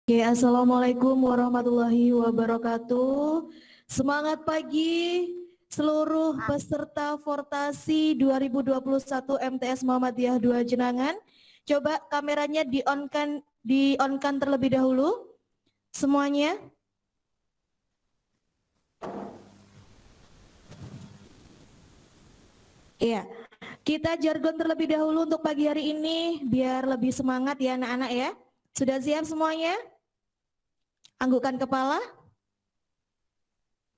Oke, Assalamualaikum warahmatullahi wabarakatuh. Semangat pagi seluruh peserta Fortasi 2021 MTS Muhammadiyah 2 Jenangan. Coba kameranya di-on-kan terlebih dahulu semuanya. Iya, kita jargon terlebih dahulu untuk pagi hari ini biar lebih semangat ya anak-anak ya. Sudah siap semuanya? Anggukkan kepala.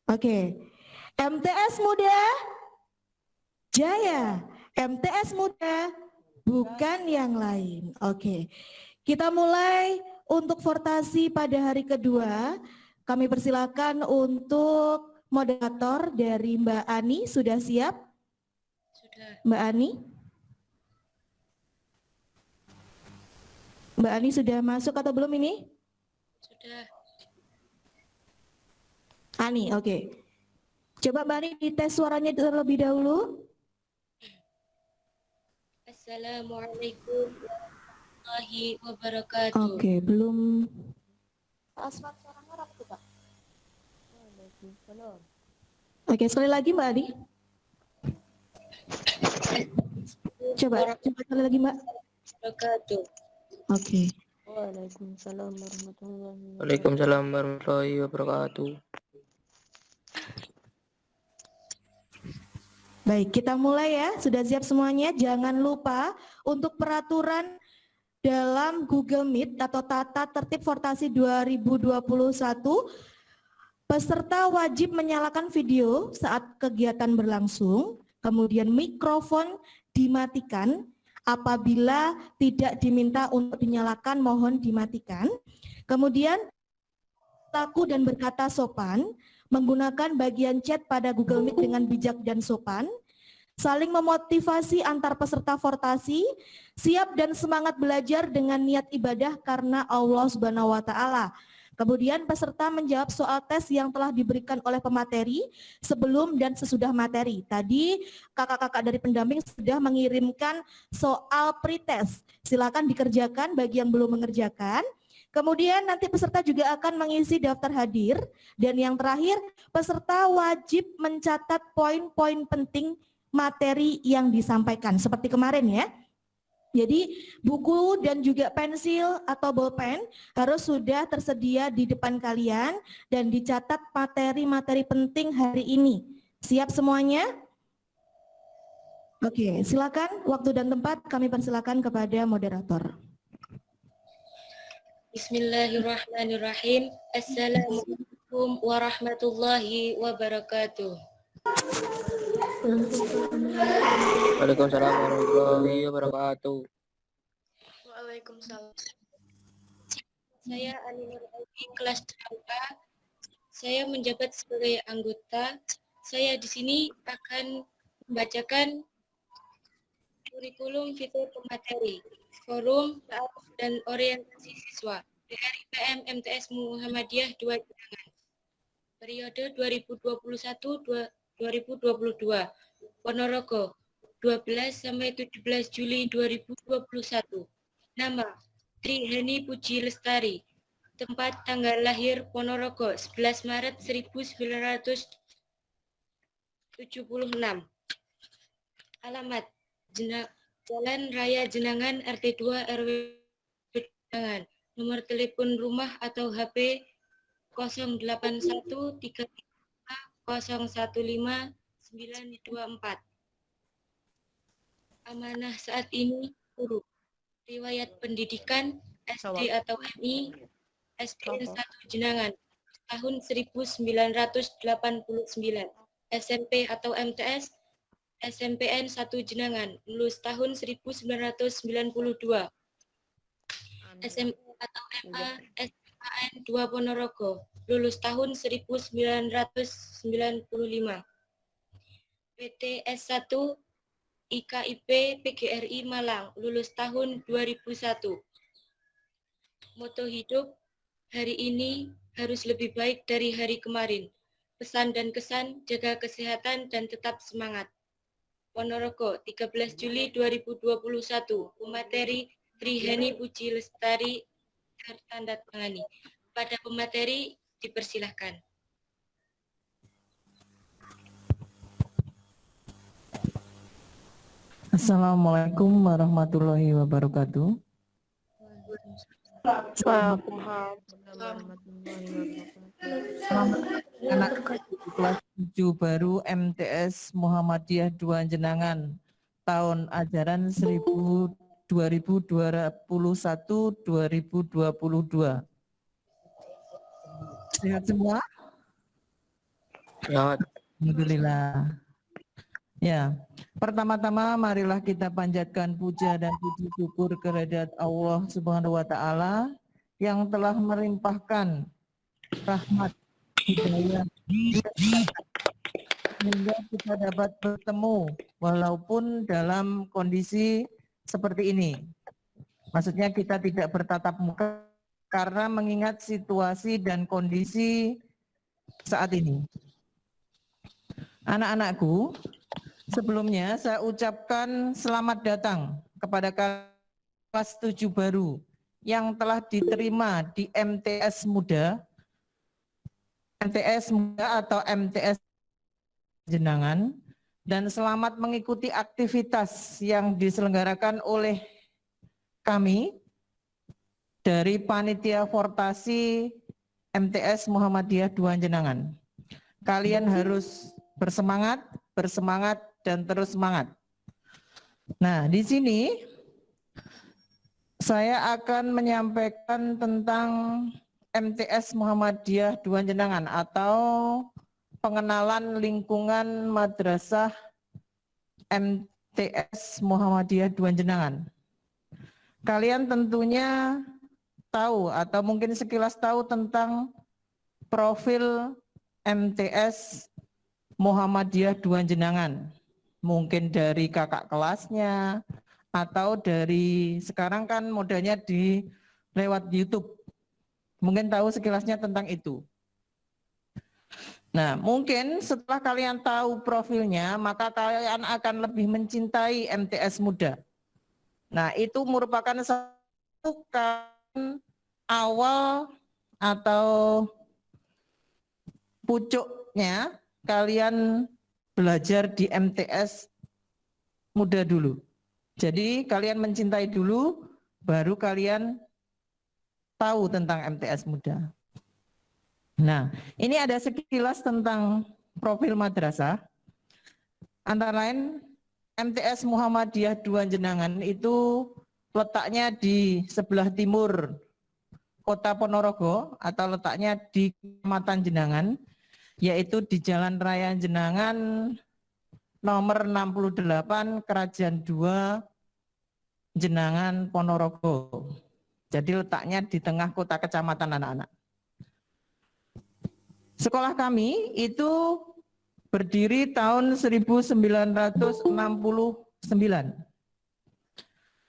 Oke. MTS Muda Jaya. MTS Muda bukan yang lain. Oke. Kita mulai untuk Fortasi pada hari kedua. Kami persilakan untuk moderator dari Mbak Ani. Sudah siap? Sudah. Mbak Ani? Mbak Ani sudah masuk atau belum ini? Sudah. Ani, oke. Coba Mbak Ani dites suaranya terlebih dahulu. Assalamualaikum warahmatullahi wabarakatuh. Oke, belum. Oke, sekali lagi Mbak Ani. Coba sekali lagi Mbak. Wabarakatuh. Oke. Waalaikumsalam warahmatullahi wabarakatuh. Waalaikumsalam warahmatullahi wabarakatuh. Baik, kita mulai ya. Sudah siap semuanya? Jangan lupa untuk peraturan dalam Google Meet atau tata tertib Fortasi 2021, peserta wajib menyalakan video saat kegiatan berlangsung, kemudian mikrofon dimatikan. Apabila tidak diminta untuk dinyalakan, mohon dimatikan. Kemudian laku dan berkata sopan, menggunakan bagian chat pada Google Meet dengan bijak dan sopan, saling memotivasi antar peserta Fortasi, siap dan semangat belajar dengan niat ibadah karena Allah Subhanahu wa Ta'ala. Kemudian peserta menjawab soal tes yang telah diberikan oleh pemateri sebelum dan sesudah materi. Tadi kakak-kakak dari pendamping sudah mengirimkan soal pretest. Silakan dikerjakan bagi yang belum mengerjakan. Kemudian nanti peserta juga akan mengisi daftar hadir, dan yang terakhir peserta wajib mencatat poin-poin penting materi yang disampaikan seperti kemarin ya. Jadi buku dan juga pensil atau bolpen harus sudah tersedia di depan kalian dan dicatat materi-materi penting hari ini. Siap semuanya? Oke, silakan waktu dan tempat kami persilakan kepada moderator. Bismillahirrahmanirrahim. Assalamualaikum warahmatullahi wabarakatuh. Waalaikumsalam warahmatullahi wabarakatuh. Waalaikumsalam. Saya Ani Nur Alfi, kelas 2A. Saya menjabat sebagai anggota. Saya di sini akan membacakan kurikulum fitur pemateri, forum, dan orientasi siswa DRIPM MTS Muhammadiyah 2 Jenangan. Periode 2021-2022. Ponorogo, 12 sampai 17 Juli 2021. Nama, Triheni Puji Lestari. Tempat tanggal lahir Ponorogo, 11 Maret 1976. Alamat, Jalan Raya Jenangan RT 2 RW Jenangan. Nomor telepon rumah atau HP 08133015924. Amanah saat ini guru. Riwayat pendidikan SD atau MI SDN 1 Jenangan tahun 1989. SMP atau MTS SMPN 1 Jenangan, lulus tahun 1992. SMA atau MA SMAN 2 Ponorogo, lulus tahun 1995. PT S1 IKIP PGRI Malang, lulus tahun 2001. Moto hidup, hari ini harus lebih baik dari hari kemarin. Pesan dan kesan, jaga kesehatan dan tetap semangat. Ponorogo, 13 Juli 2021. Pemateri Triheni Puji Lestari, tertandatangani. Pada pemateri dipersilahkan. Assalamualaikum warahmatullahi wabarakatuh. Anak kelas 7 baru MTS Muhammadiyah 2 Jenangan tahun ajaran 2021-2022. Sehat semua? Sehat. Alhamdulillah. Ya, pertama-tama marilah kita panjatkan puja dan puji syukur kehadirat Allah Subhanahu wa taala yang telah melimpahkan rahmat hidayah sehingga kita dapat bertemu walaupun dalam kondisi seperti ini. Maksudnya kita tidak bertatap muka karena mengingat situasi dan kondisi saat ini. Anak-anakku, sebelumnya saya ucapkan selamat datang kepada kelas 7 baru yang telah diterima di MTS Muda atau MTS Jenangan, dan selamat mengikuti aktivitas yang diselenggarakan oleh kami dari Panitia Fortasi MTS Muhammadiyah 2 Jenangan. Kalian harus bersemangat, dan terus semangat. Nah, di sini saya akan menyampaikan tentang MTS Muhammadiyah 2 Jenangan atau pengenalan lingkungan madrasah MTS Muhammadiyah 2 Jenangan. Kalian tentunya tahu atau mungkin sekilas tahu tentang profil MTS Muhammadiyah 2 Jenangan, mungkin dari kakak kelasnya atau dari sekarang kan modalnya di lewat YouTube, mungkin tahu sekilasnya tentang itu. Nah, mungkin setelah kalian tahu profilnya, maka kalian akan lebih mencintai MTS Muda. Nah, itu merupakan satu awal atau pucuknya kalian belajar di MTS Muda dulu. Jadi kalian mencintai dulu, baru kalian tahu tentang MTS Muda. Nah, ini ada sekilas tentang profil madrasah. Antara lain, MTS Muhammadiyah 2 Jenangan itu letaknya di sebelah timur Kota Ponorogo atau letaknya di Kecamatan Jenangan, yaitu di Jalan Raya Jenangan nomor 68 Kerajaan 2 Jenangan Ponorogo. Jadi letaknya di tengah kota kecamatan anak-anak. Sekolah kami itu berdiri tahun 1969.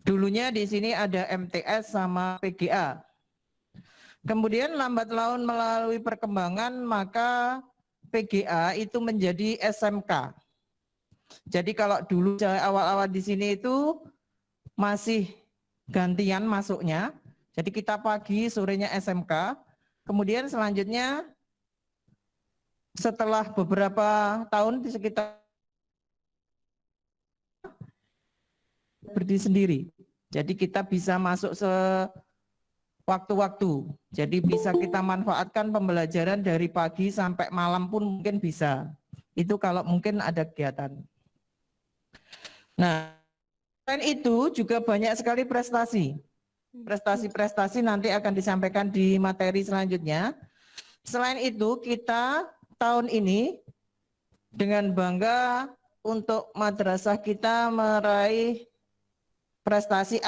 Dulunya di sini ada MTS sama PGA. Kemudian lambat laun melalui perkembangan maka PGA itu menjadi SMK. Jadi kalau dulu awal-awal di sini itu masih gantian masuknya. Jadi kita pagi, sorenya SMK. Kemudian selanjutnya setelah beberapa tahun di sekitar berdiri sendiri. Jadi kita bisa masuk waktu-waktu. Jadi bisa kita manfaatkan pembelajaran dari pagi sampai malam pun mungkin bisa. Itu kalau mungkin ada kegiatan. Nah, selain itu juga banyak sekali prestasi. Prestasi-prestasi nanti akan disampaikan di materi selanjutnya. Selain itu kita tahun ini dengan bangga untuk madrasah kita meraih prestasi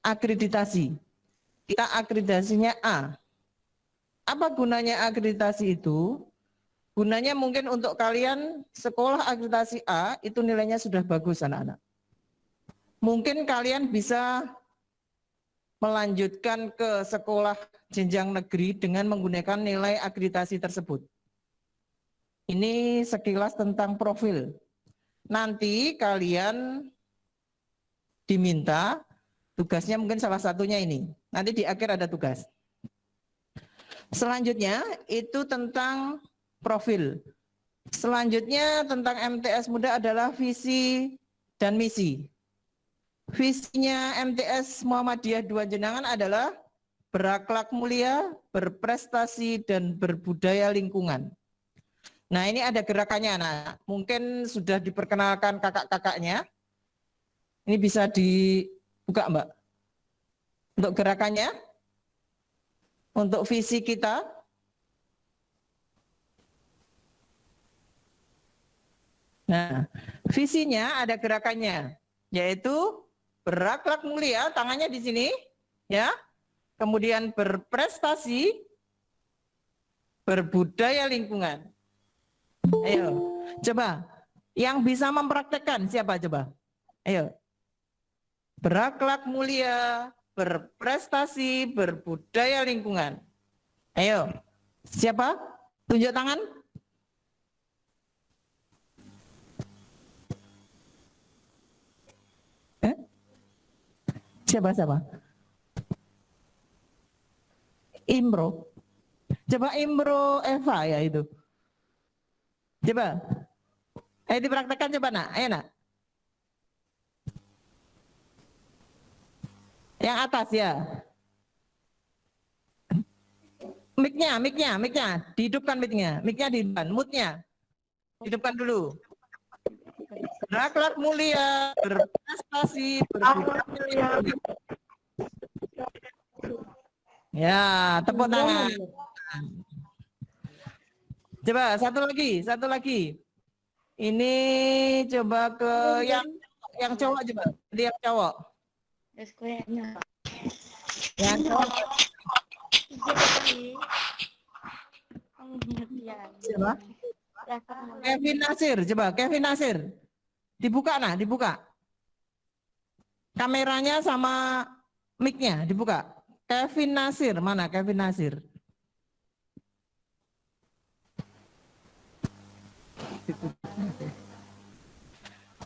akreditasi. Kita akreditasinya A. Apa gunanya akreditasi itu? Gunanya mungkin untuk kalian sekolah akreditasi A itu nilainya sudah bagus anak-anak. Mungkin kalian bisa melanjutkan ke sekolah jenjang negeri dengan menggunakan nilai akreditasi tersebut. Ini sekilas tentang profil. Nanti kalian diminta Tugasnya mungkin salah satunya ini. Nanti di akhir ada tugas. Selanjutnya itu tentang profil. Selanjutnya tentang MTS Muda adalah visi dan misi. Visinya MTS Muhammadiyah Dua Jenangan adalah berakhlak mulia, berprestasi, dan berbudaya lingkungan. Nah, ini ada gerakannya, anak. Mungkin sudah diperkenalkan kakak-kakaknya. Ini bisa dibuka, Mbak. Untuk gerakannya, untuk visi kita. Nah, visinya ada gerakannya, yaitu berakhlak mulia, tangannya di sini, ya. Kemudian berprestasi, berbudaya lingkungan. Ayo, coba. Yang bisa mempraktekkan siapa coba? Ayo. Berakhlak mulia, berprestasi, berbudaya lingkungan. Ayo. Siapa? Tunjuk tangan. Siapa? Imro. Coba Imro Eva ya itu. Coba. Ayo dipraktekkan coba nak. Ayo nak. Yang atas ya. Mic-nya. Dihidupkan mic-nya. Mic-nya dihidupkan. Mood-nya. Hidupkan dulu. Berakhlak mulia, berprestasi, berbudaya. Ya, tepuk tangan. Coba satu lagi. Ini coba ke yang cowok coba. Yang cowok. Yang cowok. Coba. Kevin Nasir, coba Kevin Nasir. Dibuka nah, dibuka. Kameranya sama mic-nya dibuka. Kevin Nasir, mana Kevin Nasir?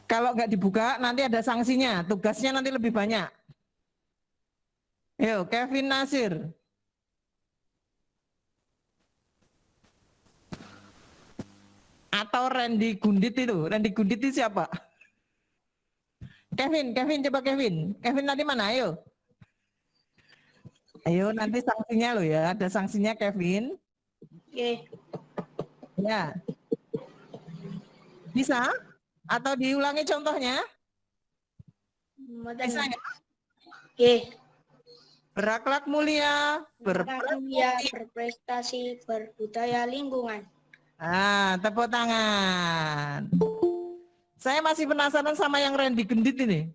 Kalau nggak dibuka nanti ada sanksinya, tugasnya nanti lebih banyak. Ayo, Kevin Nasir. Atau Randy Gundit itu. Randy Gundit itu siapa? Kevin coba Kevin. Kevin tadi mana? Ayo. Ayo nanti sanksinya loh ya. Ada sanksinya Kevin. Oke. Ya. Bisa? Atau diulangi contohnya? Bisa. Bisa ya? Oke. Berakhlak mulia, Berprestasi, berbudaya lingkungan. Ah, tepuk tangan. Saya masih penasaran sama yang Randy Gundit ini.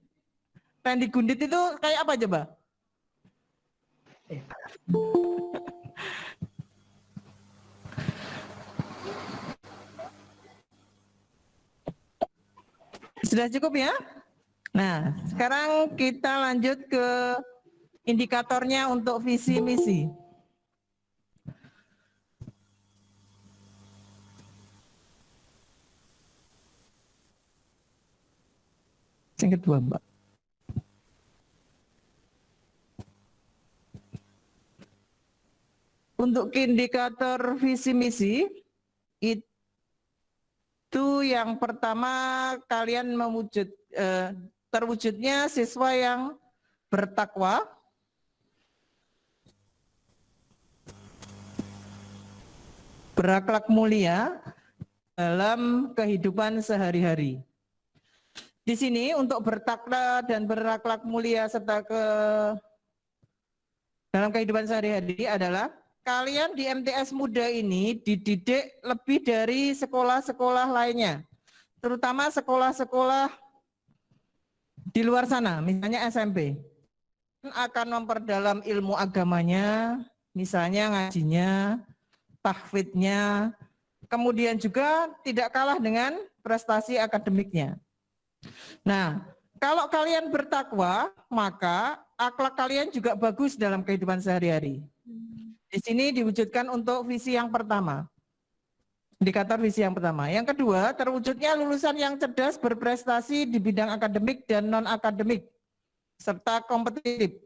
Randy Gundit itu kayak apa coba? Sudah cukup ya? Nah, sekarang kita lanjut ke indikatornya untuk visi misi. Yang kedua, Mbak. Untuk indikator visi misi, itu yang pertama kalian terwujudnya siswa yang bertakwa, berakhlak mulia dalam kehidupan sehari-hari. Di sini untuk bertakwa dan berakhlak mulia serta dalam kehidupan sehari-hari adalah kalian di MTS Muda ini dididik lebih dari sekolah-sekolah lainnya, terutama sekolah-sekolah di luar sana, misalnya SMP. Akan memperdalam ilmu agamanya, misalnya ngajinya, tahfidnya, kemudian juga tidak kalah dengan prestasi akademiknya. Nah, kalau kalian bertakwa, maka akhlak kalian juga bagus dalam kehidupan sehari-hari. Di sini diwujudkan untuk visi yang pertama. Indikator visi yang pertama. Yang kedua, terwujudnya lulusan yang cerdas berprestasi di bidang akademik dan non-akademik. serta kompetitif.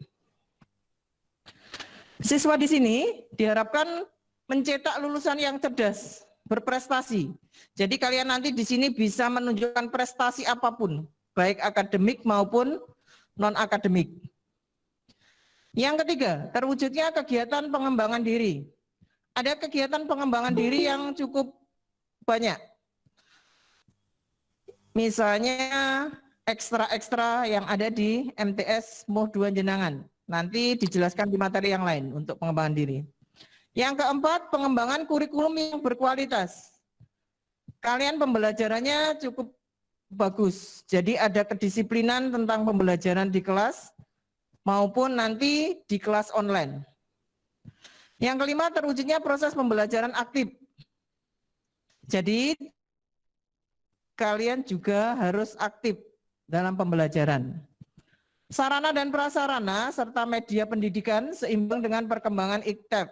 Siswa di sini diharapkan mencetak lulusan yang cerdas, berprestasi. Jadi kalian nanti di sini bisa menunjukkan prestasi apapun, baik akademik maupun non-akademik. Yang ketiga, terwujudnya kegiatan pengembangan diri. Ada kegiatan pengembangan diri yang cukup banyak. Misalnya ekstra-ekstra yang ada di MTS Muh 2 Jenangan. Nanti dijelaskan di materi yang lain untuk pengembangan diri. Yang keempat, pengembangan kurikulum yang berkualitas. Kalian pembelajarannya cukup bagus. Jadi ada kedisiplinan tentang pembelajaran di kelas maupun nanti di kelas online. Yang kelima, terwujudnya proses pembelajaran aktif. Jadi kalian juga harus aktif dalam pembelajaran. Sarana dan prasarana serta media pendidikan seimbang dengan perkembangan IKTEP.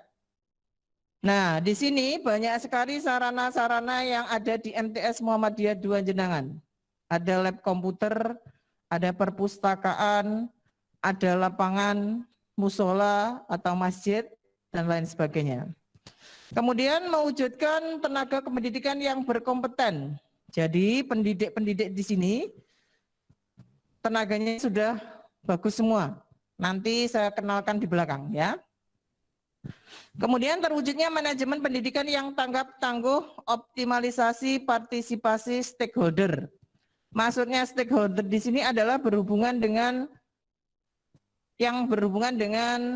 Nah, di sini banyak sekali sarana-sarana yang ada di MTS Muhammadiyah 2 Jenangan. Ada lab komputer, ada perpustakaan, ada lapangan musola atau masjid, dan lain sebagainya. Kemudian mewujudkan tenaga pendidikan yang berkompeten. Jadi pendidik-pendidik di sini tenaganya sudah bagus semua. Nanti saya kenalkan di belakang ya. Kemudian terwujudnya manajemen pendidikan yang tanggap tangguh, optimalisasi partisipasi stakeholder. Maksudnya stakeholder di sini adalah berhubungan dengan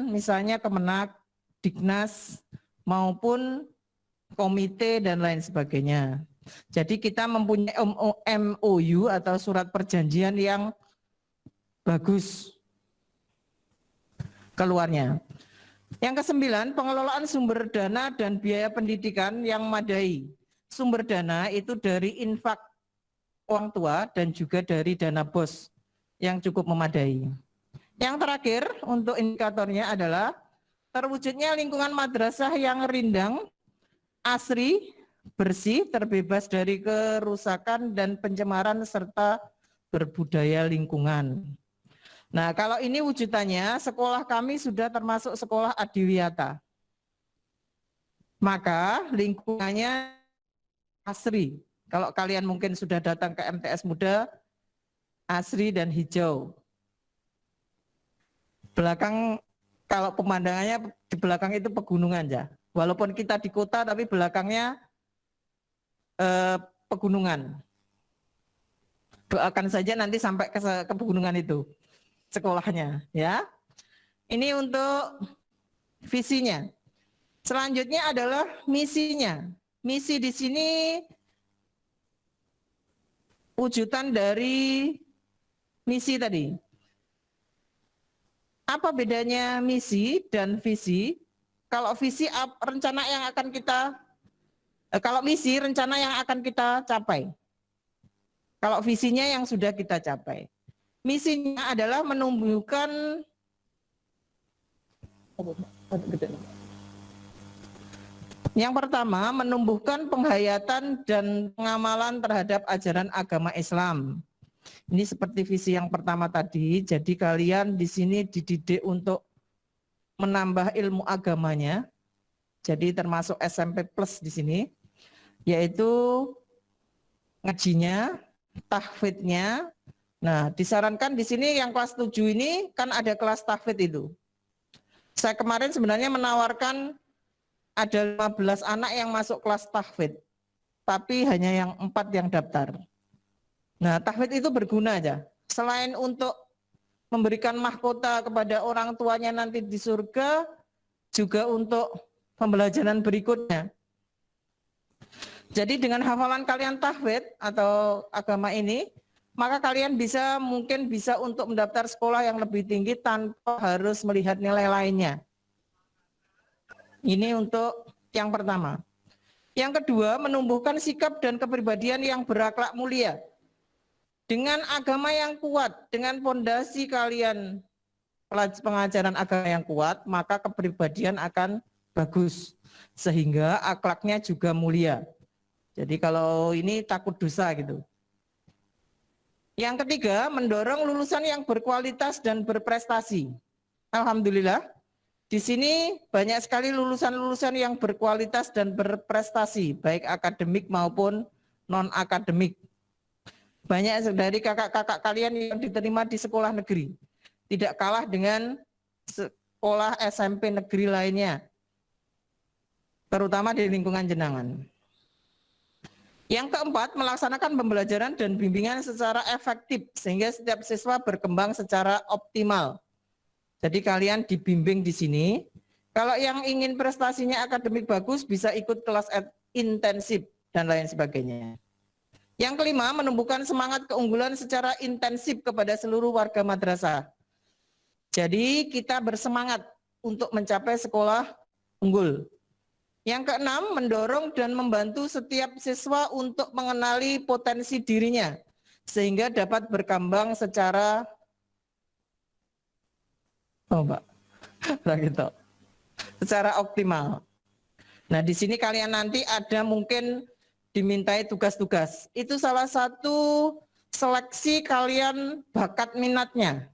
misalnya Kemenak, Dignas maupun komite dan lain sebagainya. Jadi kita mempunyai MOU atau surat perjanjian yang bagus keluarnya. Yang kesembilan, pengelolaan sumber dana dan biaya pendidikan yang memadai. Sumber dana itu dari infak orang tua dan juga dari dana BOS yang cukup memadai. Yang terakhir untuk indikatornya adalah terwujudnya lingkungan madrasah yang rindang, asri, bersih, terbebas dari kerusakan dan pencemaran serta berbudaya lingkungan. Nah, kalau ini wujudannya, sekolah kami sudah termasuk sekolah adiwiyata. Maka lingkungannya asri. Kalau kalian mungkin sudah datang ke MTS Muda, asri dan hijau. Belakang, kalau pemandangannya di belakang itu pegunungan ya. Walaupun kita di kota, tapi belakangnya pegunungan. Doakan saja nanti sampai ke pegunungan itu sekolahnya ya. Ini untuk visinya. Selanjutnya adalah misinya. Misi di sini wujudan dari misi tadi. Apa bedanya misi dan visi? Kalau visi rencana yang akan kita kalau misi rencana yang akan kita capai. Kalau visinya yang sudah kita capai. Misinya adalah menumbuhkan yang pertama, menumbuhkan penghayatan dan pengamalan terhadap ajaran agama Islam. Ini seperti visi yang pertama tadi. Jadi kalian di sini dididik untuk menambah ilmu agamanya. Jadi termasuk SMP plus di sini, yaitu ngajinya, tahfidnya. Nah, disarankan di sini yang kelas 7 ini kan ada kelas tahfidz itu. Saya kemarin sebenarnya menawarkan ada 15 anak yang masuk kelas tahfidz, tapi hanya yang 4 yang daftar. Nah, tahfidz itu berguna aja. Selain untuk memberikan mahkota kepada orang tuanya nanti di surga, juga untuk pembelajaran berikutnya. Jadi dengan hafalan kalian tahfidz atau agama ini, maka kalian mungkin bisa untuk mendaftar sekolah yang lebih tinggi tanpa harus melihat nilai lainnya. Ini untuk yang pertama. Yang kedua, menumbuhkan sikap dan kepribadian yang berakhlak mulia. Dengan agama yang kuat, dengan fondasi kalian pengajaran agama yang kuat, maka kepribadian akan bagus. Sehingga akhlaknya juga mulia. Jadi kalau ini takut dosa gitu. Yang ketiga, mendorong lulusan yang berkualitas dan berprestasi. Alhamdulillah, di sini banyak sekali lulusan-lulusan yang berkualitas dan berprestasi, baik akademik maupun non-akademik. Banyak dari kakak-kakak kalian yang diterima di sekolah negeri, tidak kalah dengan sekolah SMP negeri lainnya, terutama di lingkungan Jenangan. Yang keempat, melaksanakan pembelajaran dan bimbingan secara efektif sehingga setiap siswa berkembang secara optimal. Jadi kalian dibimbing di sini. Kalau yang ingin prestasinya akademik bagus bisa ikut kelas intensif dan lain sebagainya. Yang kelima, menumbuhkan semangat keunggulan secara intensif kepada seluruh warga madrasah. Jadi kita bersemangat untuk mencapai sekolah unggul. Yang keenam, mendorong dan membantu setiap siswa untuk mengenali potensi dirinya sehingga dapat berkembang secara secara optimal. Nah, di sini kalian nanti ada mungkin dimintai tugas-tugas. Itu salah satu seleksi kalian bakat minatnya.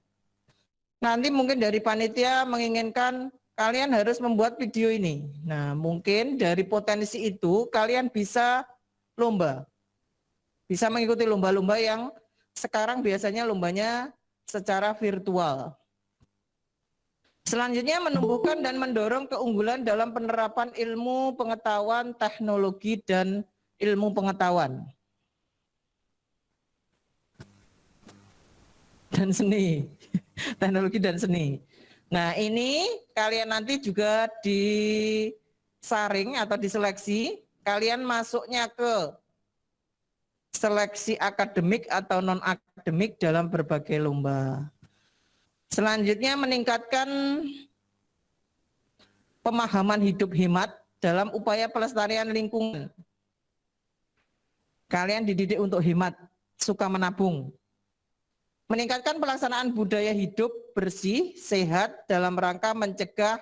Nanti mungkin dari panitia menginginkan kalian harus membuat video ini. Nah, mungkin dari potensi itu kalian bisa lomba. Bisa mengikuti lomba-lomba yang sekarang biasanya lombanya secara virtual. Selanjutnya, menumbuhkan dan mendorong keunggulan dalam penerapan ilmu pengetahuan, teknologi, dan ilmu pengetahuan. Dan seni. Teknologi dan seni. Nah, ini kalian nanti juga disaring atau diseleksi, kalian masuknya ke seleksi akademik atau non-akademik dalam berbagai lomba. Selanjutnya, meningkatkan pemahaman hidup hemat dalam upaya pelestarian lingkungan. Kalian dididik untuk hemat, suka menabung. Meningkatkan pelaksanaan budaya hidup bersih, sehat dalam rangka mencegah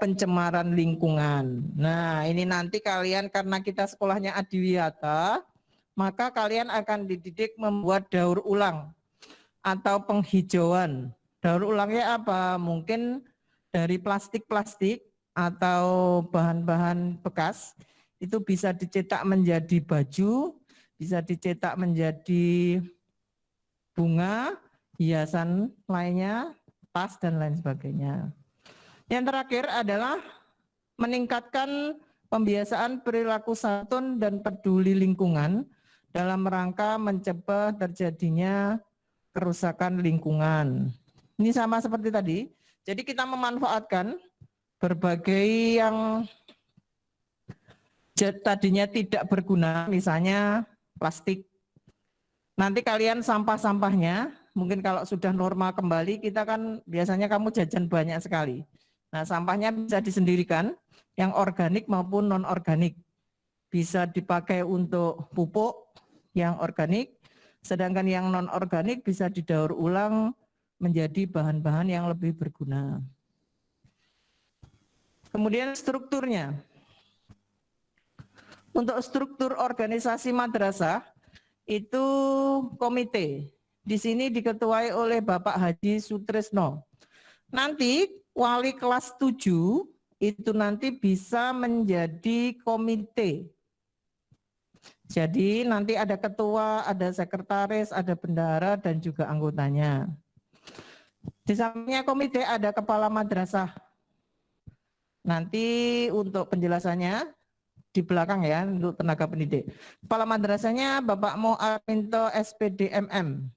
pencemaran lingkungan. Nah, ini nanti kalian karena kita sekolahnya adiwiyata, maka kalian akan dididik membuat daur ulang atau penghijauan. Daur ulangnya apa? Mungkin dari plastik-plastik atau bahan-bahan bekas itu bisa dicetak menjadi baju, bisa dicetak menjadi bunga, hiasan lainnya, tas dan lain sebagainya. Yang terakhir adalah meningkatkan pembiasaan perilaku santun dan peduli lingkungan dalam rangka mencegah terjadinya kerusakan lingkungan. Ini sama seperti tadi. Jadi kita memanfaatkan berbagai yang tadinya tidak berguna, misalnya plastik. Nanti kalian sampah-sampahnya, mungkin kalau sudah normal kembali, kita kan biasanya kamu jajan banyak sekali. Nah, sampahnya bisa disendirikan, yang organik maupun non-organik. Bisa dipakai untuk pupuk yang organik, sedangkan yang non-organik bisa didaur ulang menjadi bahan-bahan yang lebih berguna. Kemudian strukturnya. Untuk struktur organisasi madrasah itu komite. Di sini diketuai oleh Bapak Haji Sutrisno. Nanti wali kelas 7 itu nanti bisa menjadi komite. Jadi nanti ada ketua, ada sekretaris, ada bendahara dan juga anggotanya. Di sampingnya komite ada kepala madrasah. Nanti untuk penjelasannya di belakang ya untuk tenaga pendidik. Kepala madrasahnya Bapak Mu'arminto SPDMM.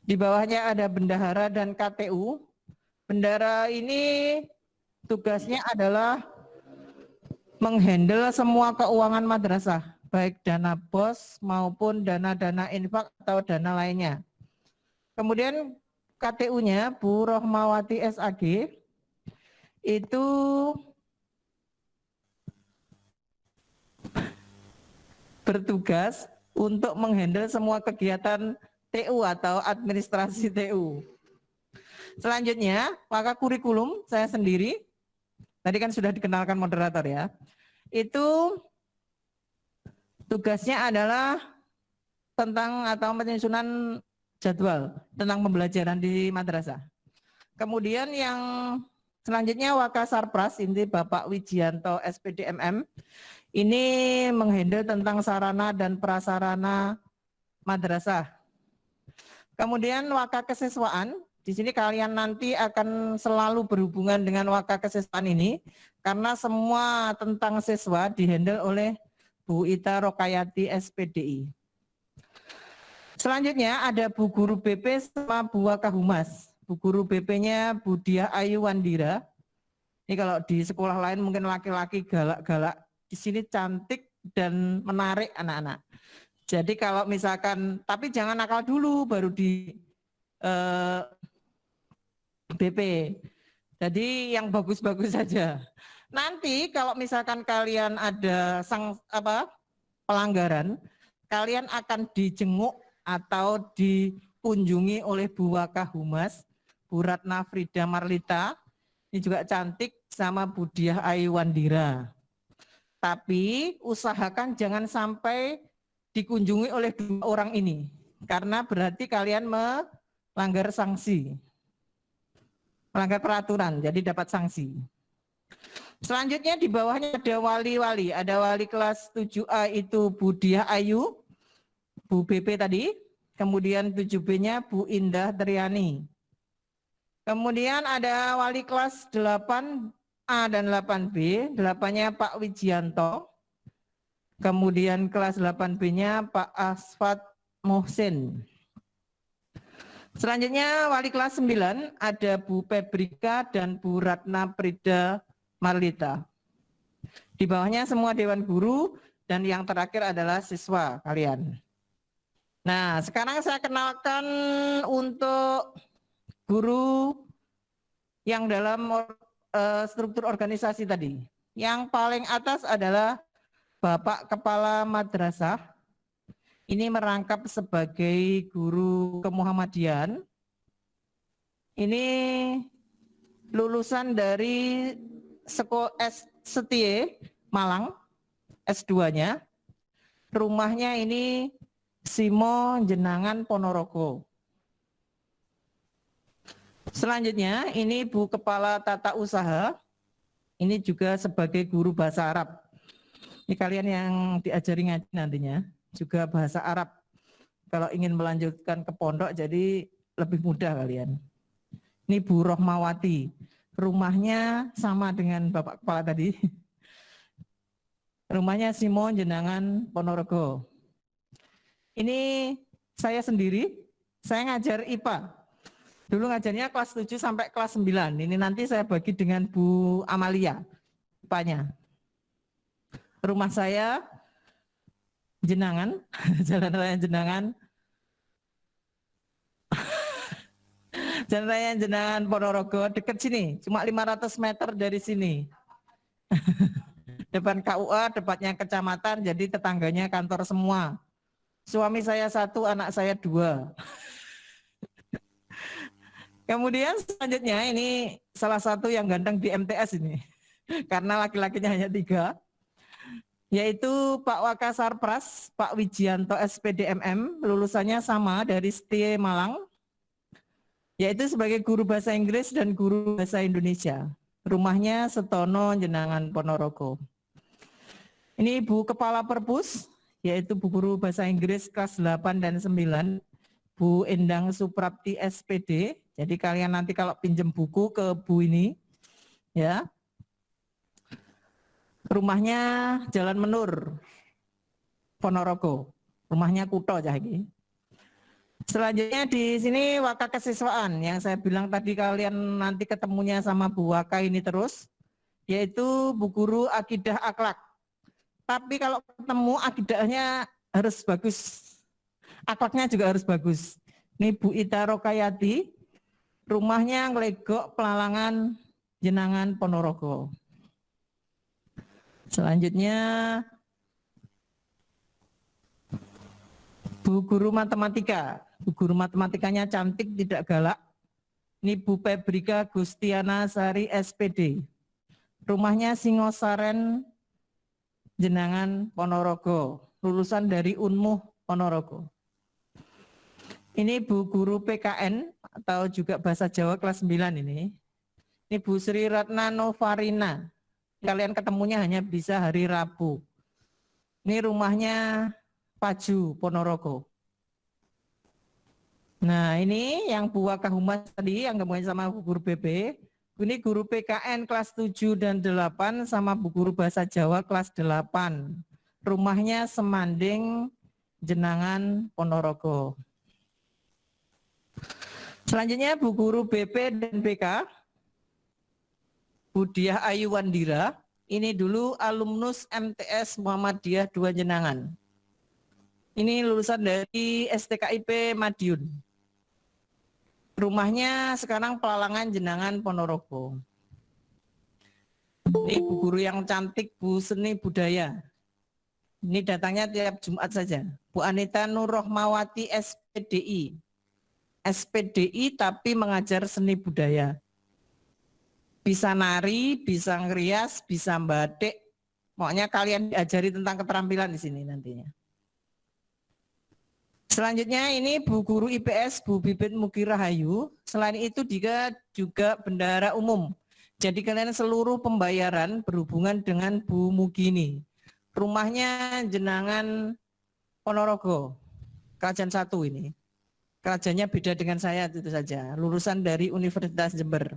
Di bawahnya ada bendahara dan KTU. Bendahara ini tugasnya adalah menghandle semua keuangan madrasah, baik dana BOS maupun dana-dana infak atau dana lainnya. Kemudian KTU-nya Bu Rohmawati SAG itu bertugas untuk menghandle semua kegiatan TU atau administrasi TU. Selanjutnya, maka kurikulum saya sendiri Tadi kan sudah dikenalkan moderator ya. Itu tugasnya adalah tentang atau penyusunan jadwal tentang pembelajaran di madrasah. Kemudian yang selanjutnya Wakasarpras, ini Bapak Wijianto SPDMM, ini menghandle tentang sarana dan prasarana madrasah. Kemudian Wakakesiswaan, di sini kalian nanti akan selalu berhubungan dengan Wakakesiswaan ini, karena semua tentang siswa dihandle oleh Bu Ita Rokayati SPDI. Selanjutnya ada Bu Guru BP sama Bu Wakahumas. Bu Guru BP-nya Bu Diah Ayu Wandira. Ini kalau di sekolah lain mungkin laki-laki galak-galak, di sini cantik dan menarik anak-anak. Jadi kalau misalkan, tapi jangan nakal dulu baru di BP. Jadi yang bagus-bagus saja. Nanti kalau misalkan kalian ada pelanggaran, kalian akan dijenguk atau dikunjungi oleh Bu Wakahumas, Bu Ratna Frida Marlita, ini juga cantik, sama Bu Diah Ayu Wandira. Tapi usahakan jangan sampai dikunjungi oleh 2 orang ini, karena berarti kalian melanggar sanksi, melanggar peraturan, jadi dapat sanksi. Selanjutnya di bawahnya ada wali-wali, ada wali kelas 7A itu Bu Diah Ayu, Bu BP tadi, kemudian 7B-nya Bu Indah Triani. Kemudian ada wali kelas 8A dan 8B, 8-nya Pak Wijianto. Kemudian kelas 8B-nya Pak Asfat Mohsin. Selanjutnya wali kelas 9 ada Bu Pebrika dan Bu Ratna Prida Marlita. Di bawahnya semua dewan guru dan yang terakhir adalah siswa kalian. Nah, sekarang saya kenalkan untuk guru yang dalam struktur organisasi tadi. Yang paling atas adalah Bapak Kepala Madrasah. Ini merangkap sebagai guru kemuhammadian. Ini lulusan dari Sekolah Setie Malang, S2-nya. Rumahnya ini Simo Jenangan Ponorogo. Selanjutnya ini Bu Kepala Tata Usaha, ini juga sebagai guru bahasa Arab. Ini kalian yang diajari ngaji nantinya, juga bahasa Arab. Kalau ingin melanjutkan ke pondok jadi lebih mudah kalian. Ini Bu Rohmawati, rumahnya sama dengan Bapak Kepala tadi. Rumahnya Simon Jenangan Ponorogo. Ini saya sendiri, saya ngajar IPA. Dulu ngajarnya kelas 7 sampai kelas 9. Ini nanti saya bagi dengan Bu Amalia, IPA-nya. Rumah saya Jenangan, Jalan Raya Jenangan. Jalan Raya Jenangan Ponorogo, dekat sini, cuma 500 meter dari sini. Depan KUA, depannya kecamatan, jadi tetangganya kantor semua. Suami saya 1, anak saya 2. Kemudian selanjutnya ini salah satu yang ganteng di MTS ini, karena laki-lakinya hanya 3, yaitu Pak Wakasarpras, Pak Wijianto SPDMM, lulusannya sama dari Setie Malang, yaitu sebagai guru bahasa Inggris dan guru bahasa Indonesia. Rumahnya Setono Jenangan Ponorogo. Ini Bu Kepala Perpus, yaitu Bu Guru Bahasa Inggris kelas 8 dan 9, Bu Endang Suprapti SPD. Jadi kalian nanti kalau pinjem buku ke Bu ini, ya. Rumahnya Jalan Menur, Ponorogo. Rumahnya Kuto Jahgi. Selanjutnya di sini Wakakesiswaan yang saya bilang tadi kalian nanti ketemunya sama Bu Waka ini terus, yaitu Bu Guru Akidah Akhlak. Tapi kalau ketemu akidahnya harus bagus, akhlaknya juga harus bagus. Ini Bu Ita Rokayati, rumahnya Nglegok Pelalangan Jenangan Ponorogo. Selanjutnya Bu Guru Matematika. Bu Guru Matematikanya cantik, tidak galak. Ini Bu Pebrika Gustiana Sari SPD. Rumahnya Singosaren, Jenangan, Ponorogo. Lulusan dari Unmuh, Ponorogo. Ini Bu Guru PKN atau juga Bahasa Jawa kelas 9 ini. Ini Bu Sri Ratna Novarina. Kalian ketemunya hanya bisa hari Rabu. Ini rumahnya Paju, Ponorogo. Nah ini yang Bu Wakahumas tadi yang kemudian sama Bu Guru BB. Ini guru PKN kelas 7 dan 8 sama Bu Guru Bahasa Jawa kelas 8. Rumahnya Semanding, Jenangan, Ponorogo. Selanjutnya Bu Guru BP dan BK. Bu Diah Ayu Wandira. Ini dulu alumnus MTS Muhammadiyah 2 Jenangan. Ini lulusan dari STKIP Madiun. Rumahnya sekarang Pelalangan, Jenangan, Ponorogo. Ini Bu Guru yang cantik, Bu Seni Budaya. Ini datangnya tiap Jumat saja. Bu Anita Nurrohmawati SPDI. SPDI tapi mengajar seni budaya. Bisa nari, bisa ngerias, bisa batik. Pokoknya kalian diajari tentang keterampilan di sini nantinya. Selanjutnya ini Bu Guru IPS Bu Bibit Mugi Rahayu. Selain itu dia juga bendahara umum. Jadi kalian seluruh pembayaran berhubungan dengan Bu Mugi ini. Rumahnya Jenangan, Ponorogo. Kerajaan 1 ini. Kerajaannya beda dengan saya itu saja. Lulusan dari Universitas Jember.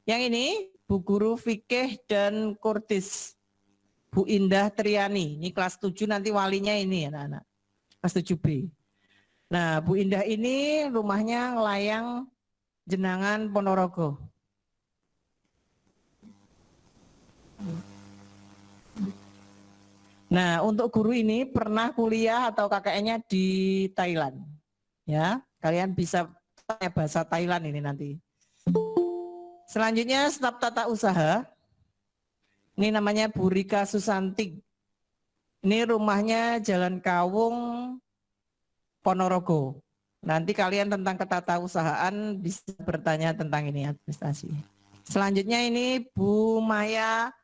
Yang ini Bu Guru Fikih dan Kurtis. Bu Indah Triani. Ini kelas 7 nanti walinya ini anak-anak. Kelas 7B. Nah, Bu Indah ini rumahnya Layang, Jenangan, Ponorogo. Nah, untuk guru ini pernah kuliah atau KKN-nya di Thailand. Ya, kalian bisa tanya bahasa Thailand ini nanti. Selanjutnya staf tata usaha. Ini namanya Bu Rika Susanti. Ini rumahnya Jalan Kawung, Ponorogo. Nanti kalian tentang ketatausahaan bisa bertanya tentang ini administrasi. Selanjutnya ini Bu Maya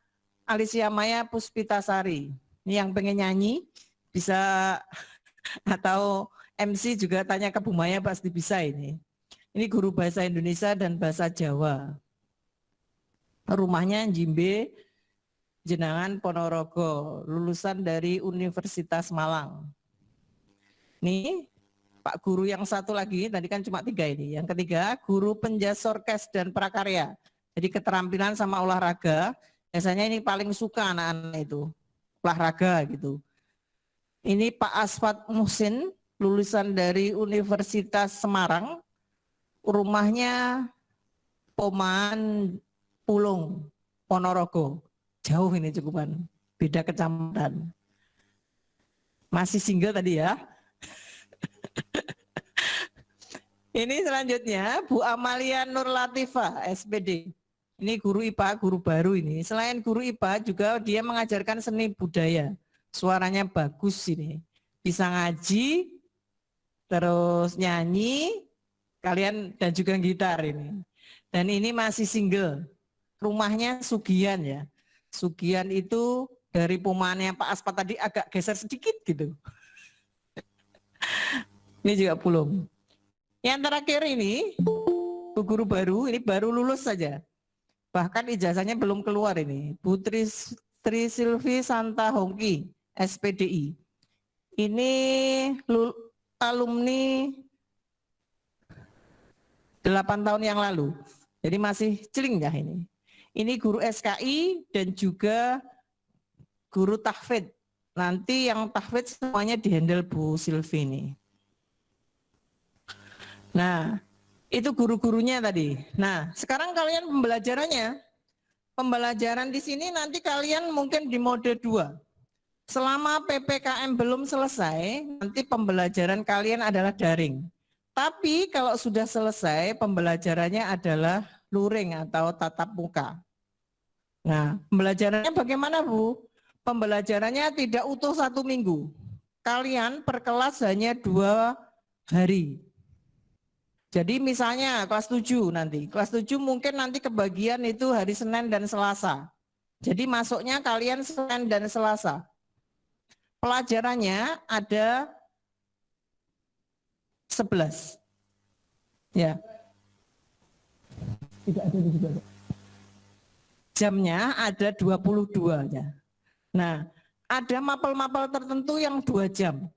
Alicia Maya Puspitasari. Ini yang pengen nyanyi bisa atau MC juga tanya ke Bu Maya pasti bisa ini. Ini guru bahasa Indonesia dan bahasa Jawa. Rumahnya Jimbe, Jenangan, Ponorogo. Lulusan dari Universitas Malang. Nih, Pak Guru yang satu lagi, tadi kan cuma 3 ini. Yang ketiga, Guru Penjas Orkes dan Prakarya. Jadi keterampilan sama olahraga, biasanya ini paling suka anak-anak itu, olahraga gitu. Ini Pak Asfat Muhsin, lulusan dari Universitas Semarang. Rumahnya Poman Pulung, Ponorogo. Jauh ini cukupan, beda kecamatan. Masih single tadi ya. Ini selanjutnya Bu Amalia Nur Latifah SPD. Ini guru IPA, guru baru ini. Selain guru IPA juga dia mengajarkan seni budaya. Suaranya bagus ini. Bisa ngaji, terus nyanyi, kalian dan juga gitar ini. Dan ini masih single. Rumahnya Sugian ya. Sugian itu dari perumahannya Pak Aspat tadi agak geser sedikit gitu. Ini juga belum. Yang terakhir ini, Bu Guru baru, ini baru lulus saja. Bahkan ijazahnya belum keluar ini. Bu Tri Silvi Santa Hongki, SPDI. Ini alumni 8 tahun yang lalu. Jadi masih celing ya ini. Ini guru SKI dan juga guru tahfidz. Nanti yang tahfidz semuanya dihandle Bu Silvi ini. Nah, itu guru-gurunya tadi. Nah, sekarang kalian pembelajarannya. Pembelajaran di sini nanti kalian mungkin di mode 2. Selama PPKM belum selesai, nanti pembelajaran kalian adalah daring. Tapi kalau sudah selesai, pembelajarannya adalah luring atau tatap muka. Nah, pembelajarannya bagaimana, Bu? Pembelajarannya tidak utuh 1 minggu. Kalian per kelas hanya 2 hari. Jadi misalnya kelas 7 nanti. Kelas 7 mungkin nanti kebagian itu hari Senin dan Selasa. Jadi masuknya kalian Senin dan Selasa. Pelajarannya ada 11. Ya. Tidak ada di situ. Jamnya ada 22 ya. Nah, ada mapel-mapel tertentu yang 2 jam.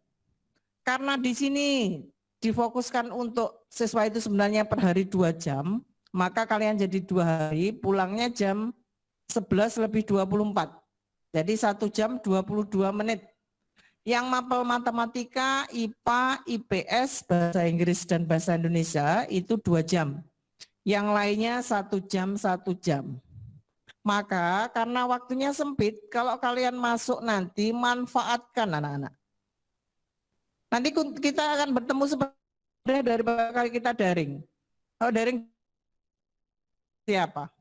Karena di sini difokuskan untuk siswa itu sebenarnya per hari 2 jam, maka kalian jadi 2 hari, pulangnya jam 11 lebih 24. Jadi 1 jam 22 menit. Yang mapel matematika, IPA, IPS, bahasa Inggris dan bahasa Indonesia itu 2 jam. Yang lainnya 1 jam 1 jam. Maka karena waktunya sempit, kalau kalian masuk nanti manfaatkan anak-anak. Nanti kita akan bertemu sebenarnya dari kali kita daring. Kalau daring siapa?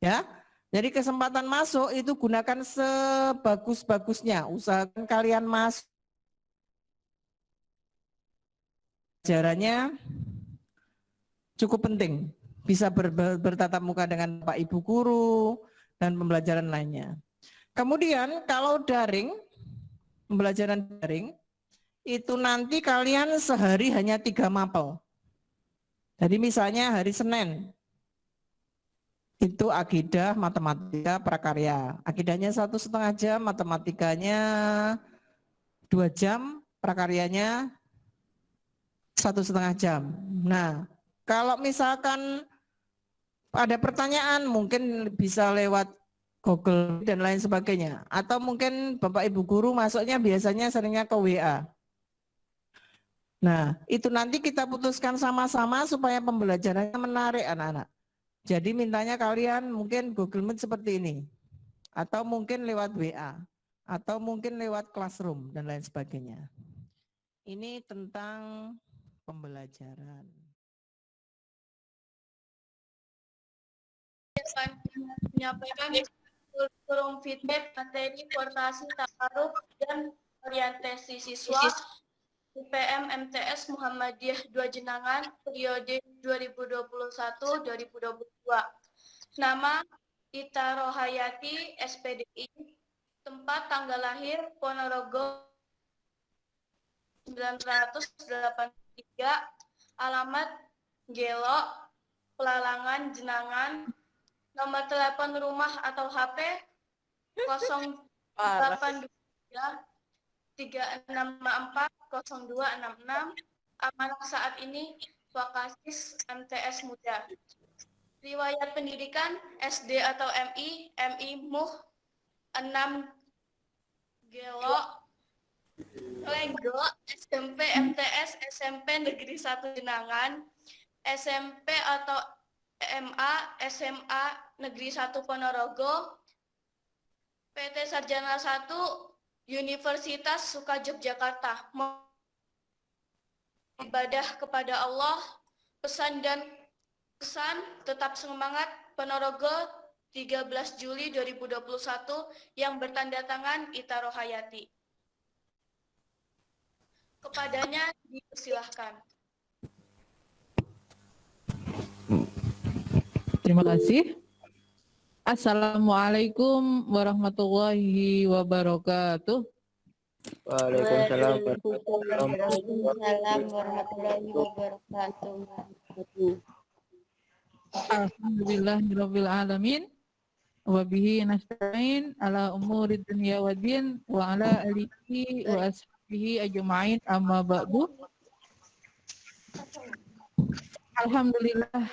Ya. Jadi kesempatan masuk itu gunakan sebagus-bagusnya. Usahakan kalian masuk. Pelajarannya cukup penting. Bisa bertatap muka dengan Pak Ibu guru dan pembelajaran lainnya. Kemudian kalau daring, pembelajaran daring, itu nanti kalian sehari hanya 3 mapel. Jadi misalnya hari Senin, itu akidah, matematika, prakarya. Akidahnya 1,5 jam, matematikanya 2 jam, prakaryanya 1,5 jam. Nah, kalau misalkan ada pertanyaan mungkin bisa lewat Google dan lain sebagainya. Atau mungkin Bapak Ibu guru masuknya biasanya seringnya ke WA. Nah, itu nanti kita putuskan sama-sama supaya pembelajarannya menarik anak-anak. Jadi mintanya kalian mungkin Google Meet seperti ini. Atau mungkin lewat WA. Atau mungkin lewat Classroom dan lain sebagainya. Ini tentang pembelajaran. Menyampaikan kurikulum feedback materi kualifikasi takaruf dan orientasi siswa UPM MTS Muhammadiyah 2 Jenangan periode 2021-2022. Nama Ita Rohayati SPDI, tempat tanggal lahir Ponorogo 983, alamat Gelo, Pelalangan Jenangan, nomor telepon rumah atau HP 0823 3654 0266, amanah saat ini Wakasis MTS Muda. Riwayat pendidikan SD atau MI, MI Muh 6 Gelo, Lego, SMP MTS, SMP Negeri 1 Jenangan, SMP atau MA, SMA Negeri 1 Ponorogo, PT Sarjana 1 Universitas Suka Yogyakarta. Ibadah kepada Allah, pesan tetap semangat Ponorogo 13 Juli 2021 yang bertanda tangan Ita Rohayati. Kepadanya dipersilahkan. Terima kasih. Assalamualaikum warahmatullahi wabarakatuh. Waalaikumsalam warahmatullahi wabarakatuh. Alhamdulillahirabbil alamin. Wa bihi nasta'in ala umuri dunya waddin wa ala alihi wa ashabihi ajma'in amma ba'du. Alhamdulillah.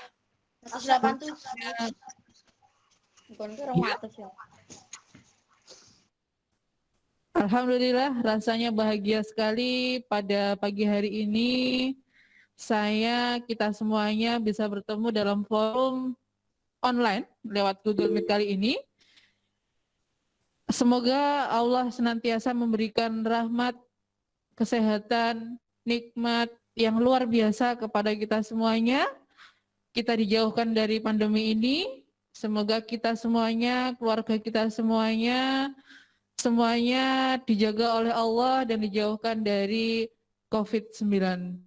Alhamdulillah, rasanya bahagia sekali pada pagi hari ini kita semuanya bisa bertemu dalam forum online lewat Google Meet kali ini. Semoga Allah senantiasa memberikan rahmat, kesehatan, nikmat yang luar biasa kepada kita semuanya. Kita dijauhkan dari pandemi ini. Semoga kita semuanya, keluarga kita semuanya dijaga oleh Allah dan dijauhkan dari COVID-19.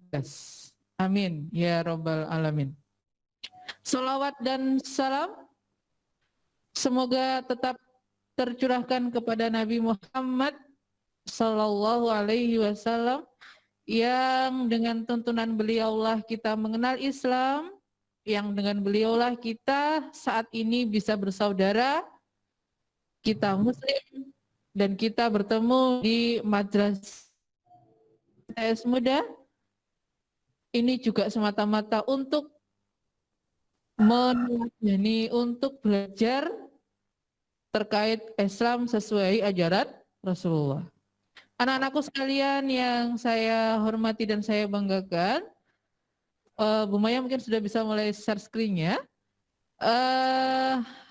Amin. Ya Rabbal Alamin. Salawat dan salam semoga tetap tercurahkan kepada Nabi Muhammad Sallallahu Alaihi Wasallam, yang dengan tuntunan beliaulah kita mengenal Islam, yang dengan beliaulah kita saat ini bisa bersaudara, kita Muslim, dan kita bertemu di Madrasah MTS Muda. Ini juga semata-mata untuk meneladani, untuk belajar terkait Islam sesuai ajaran Rasulullah. Anak-anakku sekalian yang saya hormati dan saya banggakan, Bu Maya mungkin sudah bisa mulai share screen-nya.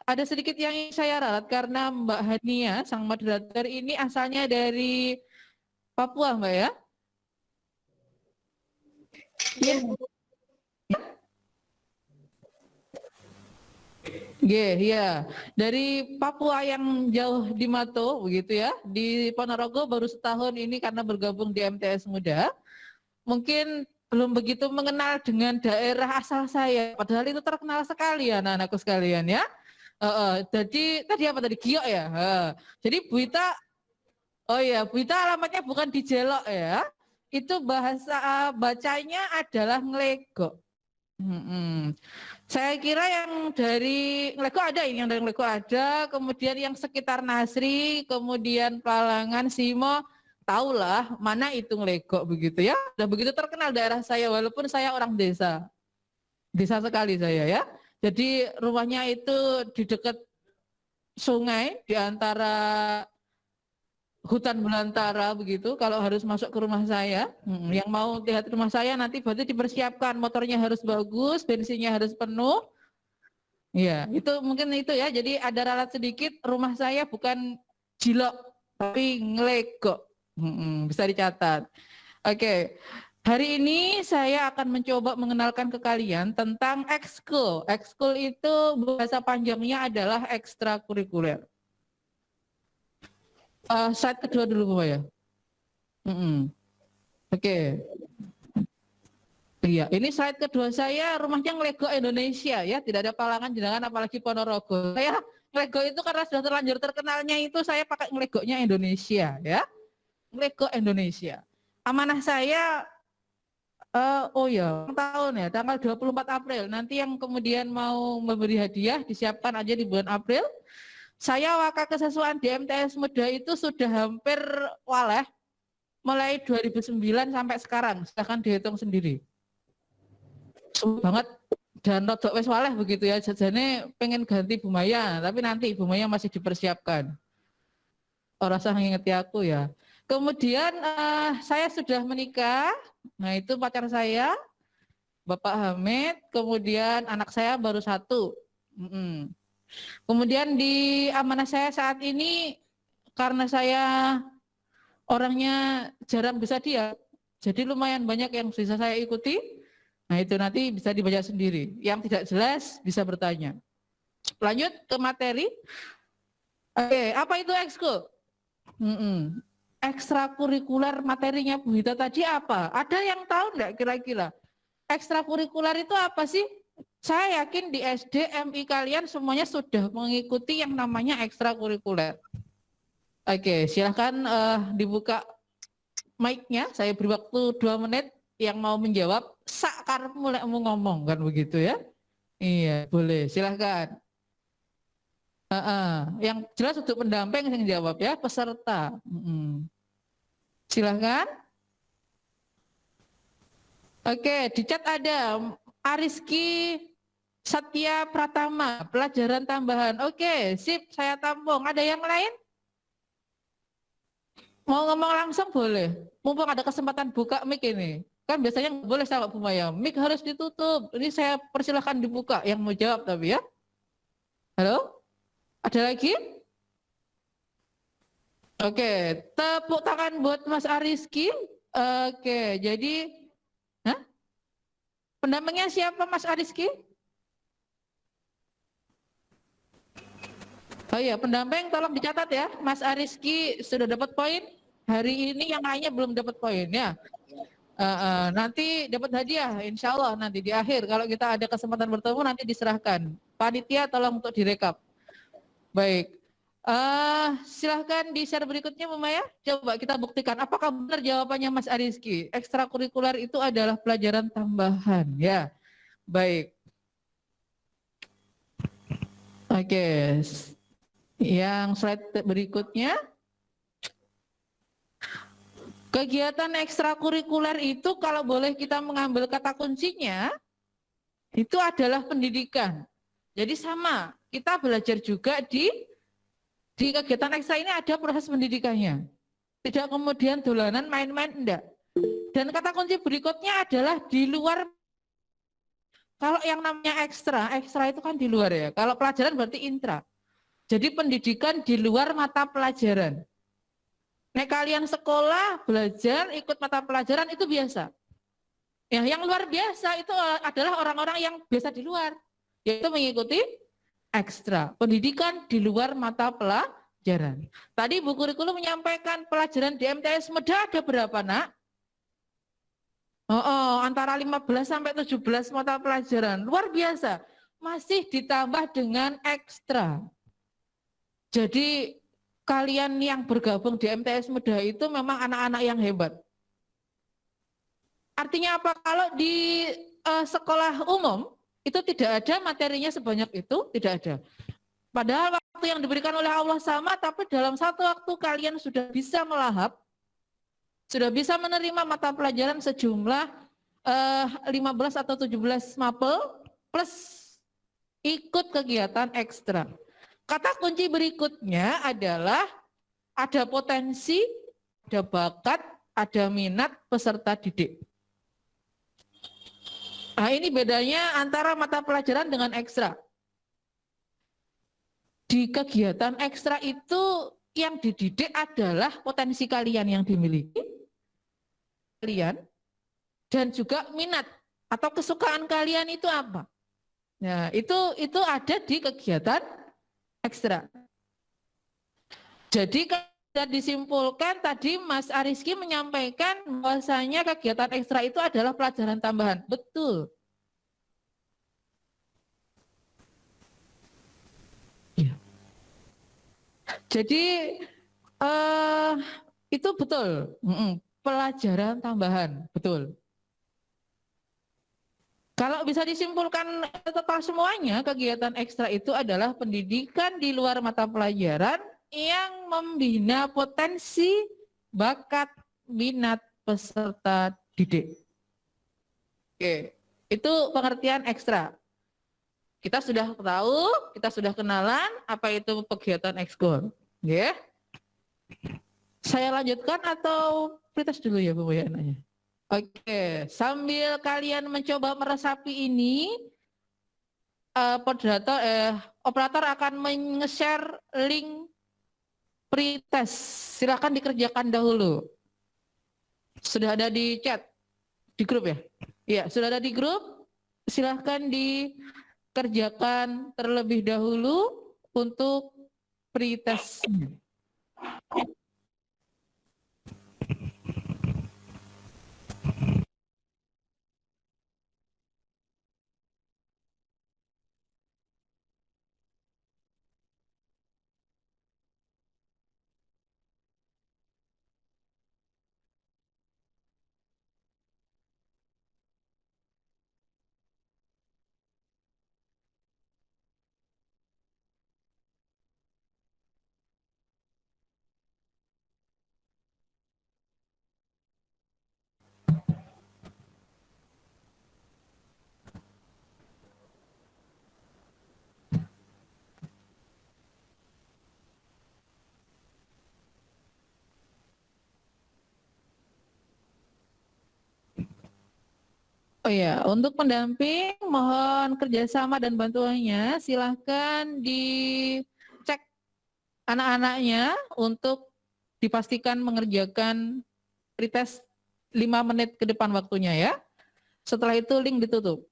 Ada sedikit yang ingin saya ralat karena Mbak Hania, sang moderator ini asalnya dari Papua, Mbak ya? Iya. Ya, dari Papua yang jauh di Mato, begitu ya. Di Ponorogo baru setahun ini karena bergabung di MTS Muda. Mungkin belum begitu mengenal dengan daerah asal saya, padahal itu terkenal sekali ya anak-anakku sekalian ya. Jadi tadi apa tadi, Giok ya. Jadi Bu Ita, oh ya, Bu Ita alamatnya bukan di Jelok ya. Itu bahasa bacanya adalah Nglegok. Saya kira yang dari Nglegok ada, yang dari Nglegok ada, kemudian yang sekitar Nasri, kemudian Palangan, Simo, tahulah mana itu Nglegok begitu ya. Sudah begitu terkenal daerah saya walaupun saya orang desa. Desa sekali saya ya. Jadi rumahnya itu di dekat sungai, di antara hutan belantara begitu. Kalau harus masuk ke rumah saya, yang mau lihat rumah saya nanti berarti dipersiapkan, motornya harus bagus, bensinnya harus penuh. Ya, itu mungkin itu ya. Jadi ada ralat sedikit, rumah saya bukan Jilok tapi Nglegok. Bisa dicatat. Oke. Hari ini saya akan mencoba mengenalkan ke kalian tentang ekskul. Ekskul itu bahasa panjangnya adalah ekstrakurikuler. Slide kedua dulu Bu ya. Oke. Iya, ini slide kedua saya, rumahnya Nglegok Indonesia ya, tidak ada Palangan, Jenangan, apalagi Ponorogo. Saya Nglegok itu karena sudah terlanjur terkenalnya itu saya pakai Nglegoknya Indonesia ya. Nglegok Indonesia. Amanah saya tahun ya, tanggal 24 April. Nanti yang kemudian mau memberi hadiah disiapkan aja di bulan April. Saya waka kesesuaian di MTS Muda itu sudah hampir waleh mulai 2009 sampai sekarang. Silahkan dihitung sendiri. Banget dan rodok wes waleh begitu ya. Jadinya pengen ganti Bu Maya, tapi nanti Bu Maya masih dipersiapkan. Orang usah ngingeti aku ya. Kemudian saya sudah menikah. Nah itu pacar saya, Bapak Hamid, kemudian anak saya baru 1. Kemudian di amanah saya saat ini, karena saya orangnya jarang bisa diam, jadi lumayan banyak yang bisa saya ikuti. Nah itu nanti bisa dibaca sendiri. Yang tidak jelas bisa bertanya. Lanjut ke materi. Oke, apa itu ekskul? Ekstrakurikuler materinya Bu Hita tadi apa? Ada yang tahu enggak kira-kira? Ekstrakurikuler itu apa sih? Saya yakin di SD, MI kalian semuanya sudah mengikuti yang namanya ekstrakurikuler. Oke, silahkan dibuka mic-nya. Saya beri waktu 2 menit yang mau menjawab. Sak karepmu lek mau ngomong kan begitu ya? Iya, boleh. Silahkan. Yang jelas untuk pendamping yang jawab ya, peserta. Silahkan. Oke, di chat ada Ariski Satya Pratama, pelajaran tambahan. Oke, sip, saya tampung. Ada yang lain? Mau ngomong langsung boleh. Mumpung ada kesempatan buka mic ini. Kan biasanya nggak boleh sama Bu Maya. Mic harus ditutup. Ini saya persilahkan dibuka. Yang mau jawab tapi ya. Halo? Ada lagi? Oke, tepuk tangan buat Mas Ariski. Oke, jadi pendampingnya siapa Mas Ariski? Oh iya, pendamping tolong dicatat ya. Mas Ariski sudah dapat poin. Hari ini yang lainnya belum dapat poin ya. Nanti dapat hadiah, insya Allah nanti di akhir. Kalau kita ada kesempatan bertemu nanti diserahkan. Panitia tolong untuk direkap. Baik. Silahkan di share berikutnya Bu Maya. Coba kita buktikan apakah benar jawabannya Mas Ariski. Ekstrakurikuler itu adalah pelajaran tambahan. Ya, baik. Oke, yang slide berikutnya. Kegiatan ekstrakurikuler itu kalau boleh kita mengambil kata kuncinya, itu adalah pendidikan. Jadi sama, kita belajar juga di kegiatan ekstra ini ada proses pendidikannya. Tidak kemudian dolanan main-main, enggak. Dan kata kunci berikutnya adalah di luar. Kalau yang namanya ekstra itu kan di luar ya. Kalau pelajaran berarti intra. Jadi pendidikan di luar mata pelajaran. Nek kalian sekolah, belajar, ikut mata pelajaran itu biasa. Ya, yang luar biasa itu adalah orang-orang yang biasa di luar, yaitu mengikuti ekstra, pendidikan di luar mata pelajaran. Tadi Bu Kurikulum menyampaikan pelajaran di MTS Meda ada berapa, Nak? Antara 15 sampai 17 mata pelajaran. Luar biasa. Masih ditambah dengan ekstra. Jadi kalian yang bergabung di MTS Meda itu memang anak-anak yang hebat. Artinya apa? Kalau di sekolah umum itu tidak ada materinya sebanyak itu, tidak ada. Padahal waktu yang diberikan oleh Allah sama, tapi dalam satu waktu kalian sudah bisa melahap, sudah bisa menerima mata pelajaran sejumlah 15 atau 17 mapel plus ikut kegiatan ekstra. Kata kunci berikutnya adalah ada potensi, ada bakat, ada minat peserta didik. Nah, ini bedanya antara mata pelajaran dengan ekstra. Di kegiatan ekstra itu yang dididik adalah potensi kalian yang dimiliki, kalian, dan juga minat atau kesukaan kalian itu apa. Nah, itu ada di kegiatan ekstra. Jadi kalau disimpulkan tadi Mas Ariski menyampaikan bahwasanya kegiatan ekstra itu adalah pelajaran tambahan. Betul. Ya. Jadi itu betul. Pelajaran tambahan, betul. Kalau bisa disimpulkan total semuanya, kegiatan ekstra itu adalah pendidikan di luar mata pelajaran yang membina potensi, bakat, minat peserta didik. Oke, itu pengertian ekstra. Kita sudah tahu, kita sudah kenalan apa itu kegiatan ekskul. Oke. Saya lanjutkan atau pretest dulu ya Bu ya nanya? Oke, sambil kalian mencoba meresapi ini, operator akan nge-share link pretest. Silakan dikerjakan dahulu. Sudah ada di chat, di grup ya? Iya, sudah ada di grup. Silahkan dikerjakan terlebih dahulu untuk pretest. Oh ya, untuk pendamping mohon kerjasama dan bantuannya. Silahkan dicek anak-anaknya untuk dipastikan mengerjakan pretest 5 menit ke depan waktunya ya. Setelah itu link ditutup.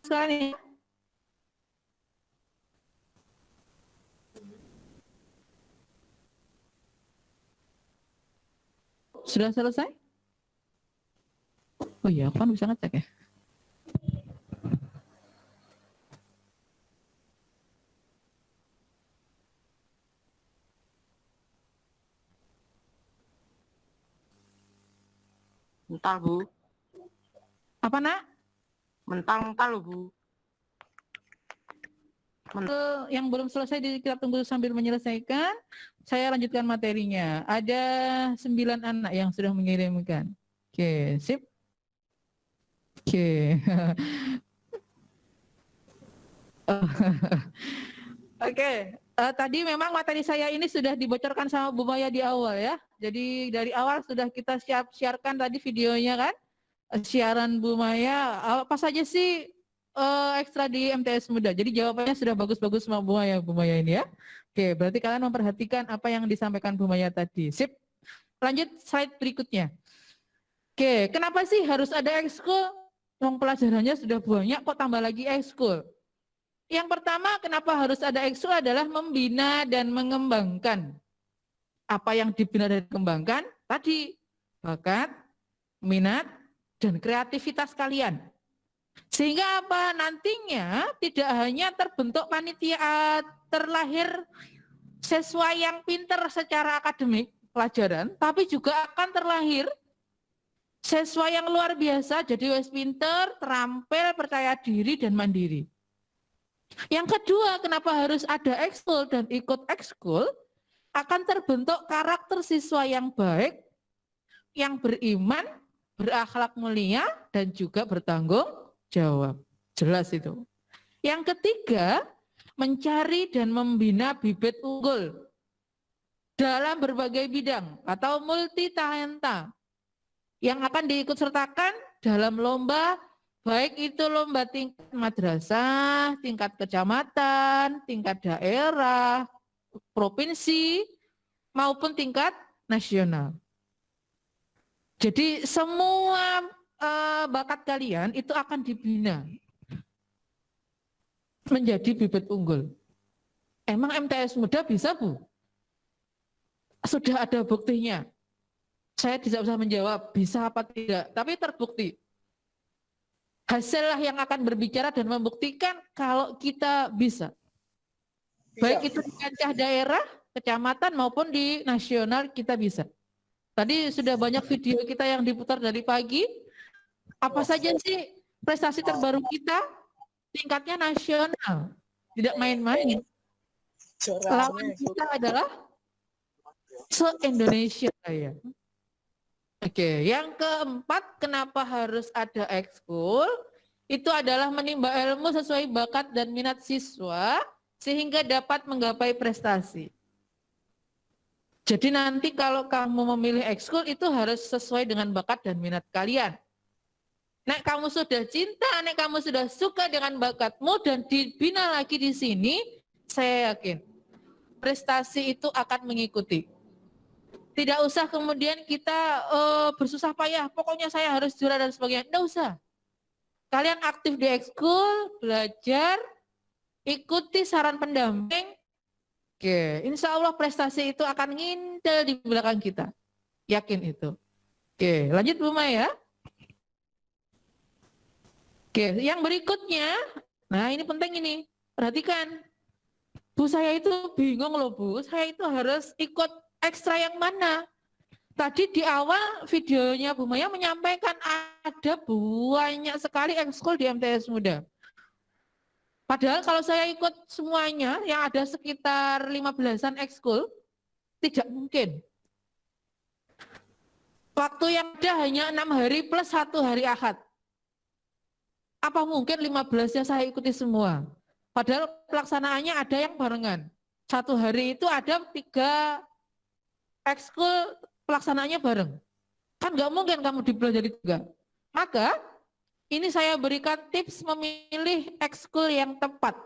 sekalian. Sudah selesai? Oh iya, aku kan bisa ngecek ya. Mental, Bu. Apa nak? Mental loh, Bu. Yang belum selesai kita tunggu sambil menyelesaikan. Saya lanjutkan materinya. Ada 9 anak yang sudah mengirimkan. Oke, sip. Oke. Oke, tadi memang materi saya ini sudah dibocorkan sama Bu Maya di awal ya. Jadi dari awal sudah kita siarkan tadi videonya kan. Siaran Bu Maya, apa saja sih ekstra di MTS Muda. Jadi jawabannya sudah bagus-bagus sama Bu Maya ini ya. Oke, berarti kalian memperhatikan apa yang disampaikan Bu Maya tadi. Sip. Lanjut slide berikutnya. Oke, kenapa sih harus ada ekskul? Wong pelajarannya sudah banyak, kok tambah lagi ekskul? Yang pertama, kenapa harus ada ekskul adalah membina dan mengembangkan. Apa yang dibina dan dikembangkan? Tadi, bakat, minat, dan kreativitas kalian. Sehingga apa? Nantinya tidak hanya terbentuk panitia terlahir siswa yang pinter secara akademik pelajaran, tapi juga akan terlahir siswa yang luar biasa, jadi wis pinter, terampil, percaya diri, dan mandiri. Yang kedua, kenapa harus ada ekskul dan ikut ekskul? Akan terbentuk karakter siswa yang baik, yang beriman, berakhlak mulia, dan juga bertanggung jawab. Jelas itu. Yang ketiga, mencari dan membina bibit unggul dalam berbagai bidang atau multi talenta yang akan diikutsertakan dalam lomba, baik itu lomba tingkat madrasah, tingkat kecamatan, tingkat daerah, provinsi, maupun tingkat nasional. Jadi semua bakat kalian itu akan dibina menjadi bibit unggul. Emang MTS Muda bisa, Bu? Sudah ada buktinya. Saya tidak usah menjawab bisa apa tidak, tapi terbukti. Hasillah yang akan berbicara dan membuktikan kalau kita bisa. Baik itu di kancah daerah, kecamatan maupun di nasional kita bisa. Tadi sudah banyak video kita yang diputar dari pagi. Apa saja sih prestasi terbaru kita? Tingkatnya nasional, tidak main-main. Lawan kita adalah se-Indonesia ya. Oke, yang keempat, kenapa harus ada ekskul? Itu adalah menimba ilmu sesuai bakat dan minat siswa sehingga dapat menggapai prestasi. Jadi nanti kalau kamu memilih ekskul itu harus sesuai dengan bakat dan minat kalian. Nek kamu sudah cinta, nek kamu sudah suka dengan bakatmu dan dibina lagi di sini, saya yakin prestasi itu akan mengikuti. Tidak usah kemudian kita bersusah payah, pokoknya saya harus juara dan sebagainya. Tidak usah. Kalian aktif di ekskul, belajar, ikuti saran pendamping. Oke, insya Allah prestasi itu akan ngintel di belakang kita. Yakin itu. Oke, lanjut Bu Maya. Oke, yang berikutnya, nah ini penting ini, perhatikan. Bu, saya itu bingung loh Bu, saya itu harus ikut ekstra yang mana? Tadi di awal videonya Bu Maya menyampaikan ada banyak sekali ekskul di MTS Muda. Padahal kalau saya ikut semuanya, yang ada sekitar 15-an ekskul, tidak mungkin. Waktu yang ada hanya 6 hari plus 1 hari Ahad. Apa mungkin 15-nya saya ikuti semua? Padahal pelaksanaannya ada yang barengan. 1 hari itu ada 3 ekskul pelaksanaannya bareng. Kan nggak mungkin kamu dipelajari 3. Maka ini saya berikan tips memilih ekskul yang tepat.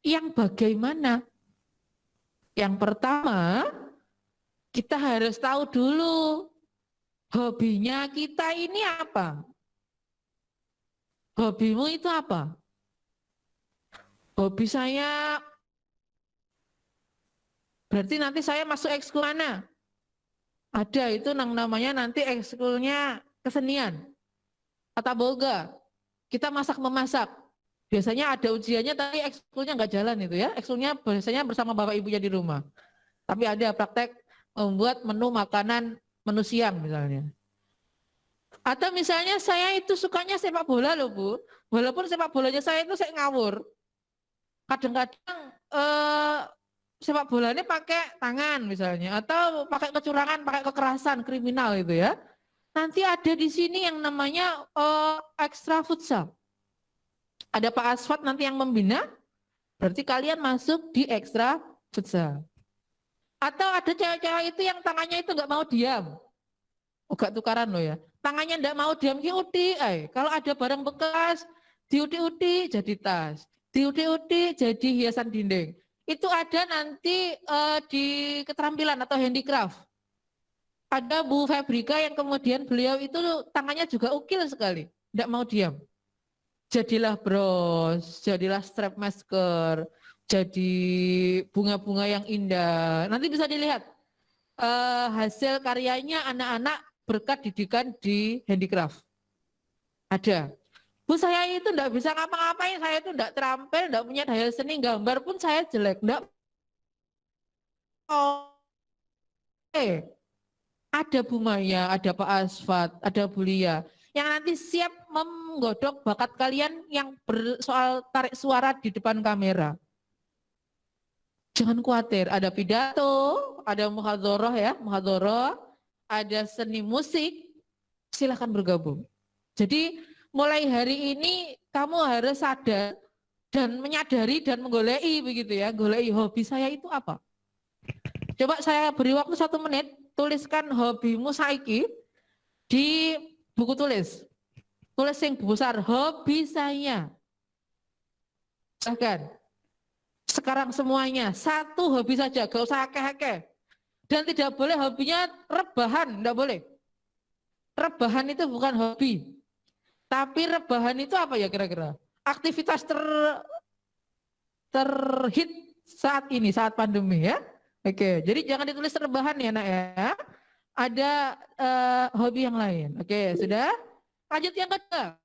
Yang bagaimana? Yang pertama, kita harus tahu dulu hobinya kita ini apa. Hobimu itu apa? Hobi saya berarti nanti saya masuk ekskul mana? Ada itu namanya nanti ekskulnya kesenian. Kata boga, kita masak-memasak. Biasanya ada ujiannya tapi ekskulnya nggak jalan itu ya. Ekskulnya biasanya bersama bapak ibunya di rumah. Tapi ada praktek membuat menu makanan menu siang misalnya. Atau misalnya saya itu sukanya sepak bola loh Bu. Walaupun sepak bolanya saya itu saya ngawur. Kadang-kadang sepak bolanya pakai tangan misalnya. Atau pakai kecurangan, pakai kekerasan, kriminal itu ya. Nanti ada di sini yang namanya ekstra futsal. Ada Pak Asfat nanti yang membina, berarti kalian masuk di ekstra futsal. Atau ada cewek-cewek itu yang tangannya itu nggak mau diam. Gak tukaran loh ya. Tangannya nggak mau diam, diuti. Kalau ada barang bekas, diuti-uti jadi tas. Diuti-uti jadi hiasan dinding. Itu ada nanti di keterampilan atau handicraft. Ada Bu Febrika yang kemudian beliau itu tangannya juga ukil sekali. Nggak mau diam. Jadilah bros, jadilah strap masker, jadi bunga-bunga yang indah. Nanti bisa dilihat hasil karyanya anak-anak berkat didikan di handicraft. Ada. Bu saya itu enggak bisa ngapa-ngapain, saya itu enggak terampil, enggak punya daya seni, gambar pun saya jelek. Enggak. Ada Bu Maya, ada Pak Asfat, ada Bu Lia yang nanti siap menggodok bakat kalian yang soal tarik suara di depan kamera. Jangan khawatir, ada pidato, ada muhadharah ya, muhadharah, ada seni musik, silahkan bergabung. Jadi mulai hari ini kamu harus sadar dan menyadari dan menggolei begitu ya, golei hobi saya itu apa. Coba saya beri waktu 1 menit, tuliskan hobimu saiki di buku tulis. Tulis yang besar, hobi saya. Bahkan sekarang semuanya, 1 hobi saja, gak usah akeh-akeh. Dan tidak boleh hobinya rebahan, tidak boleh. Rebahan itu bukan hobi. Tapi rebahan itu apa ya kira-kira? Aktivitas terhit saat ini, saat pandemi ya. Oke, jadi jangan ditulis rebahan ya nak ya. Ada hobi yang lain. Oke, sudah? Lanjut yang kedua.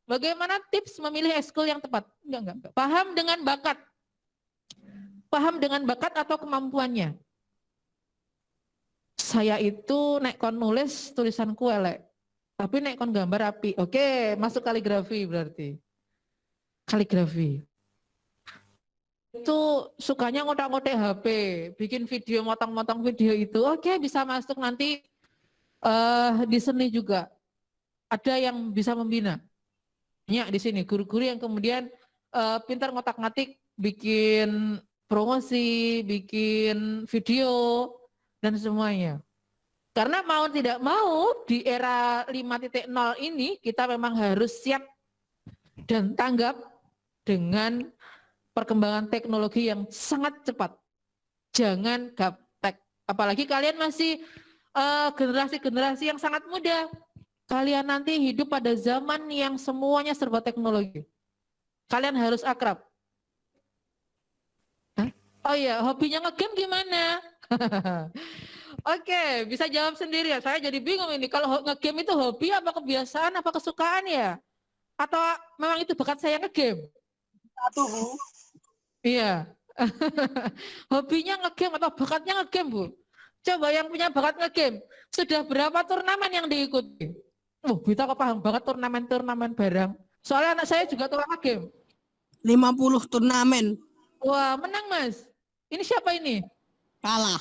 Bagaimana tips memilih ekskul yang tepat? Enggak. Paham dengan bakat. Paham dengan bakat atau kemampuannya. Saya itu nek kon nulis tulisanku elek. Tapi nek kon gambar api. Oke, masuk kaligrafi berarti. Kaligrafi. Itu sukanya ngotak-ngotak HP, bikin video, motong-motong video itu. Oke, bisa masuk nanti di seni juga. Ada yang bisa membina. Banyak di sini guru-guru yang kemudian pintar ngotak-ngatik, bikin promosi, bikin video dan semuanya. Karena mau tidak mau di era 5.0 ini kita memang harus siap dan tanggap dengan perkembangan teknologi yang sangat cepat. Jangan gaptek. Apalagi kalian masih generasi-generasi yang sangat muda. Kalian nanti hidup pada zaman yang semuanya serba teknologi. Kalian harus akrab. Hah? Oh iya, hobinya ngegame gimana? Oke, bisa jawab sendiri ya. Saya jadi bingung ini. Kalau ngegame itu hobi apa kebiasaan apa kesukaan ya? Atau memang itu bakat saya ngegame? Satu Bu. Iya. Hobinya ngegame atau bakatnya ngegame Bu? Coba yang punya bakat ngegame, sudah berapa turnamen yang diikuti? Kita kok paham banget turnamen-turnamen barang. Soalnya anak saya juga tukang ngegame. 50 turnamen. Wah, menang Mas. Ini siapa ini? Kalah.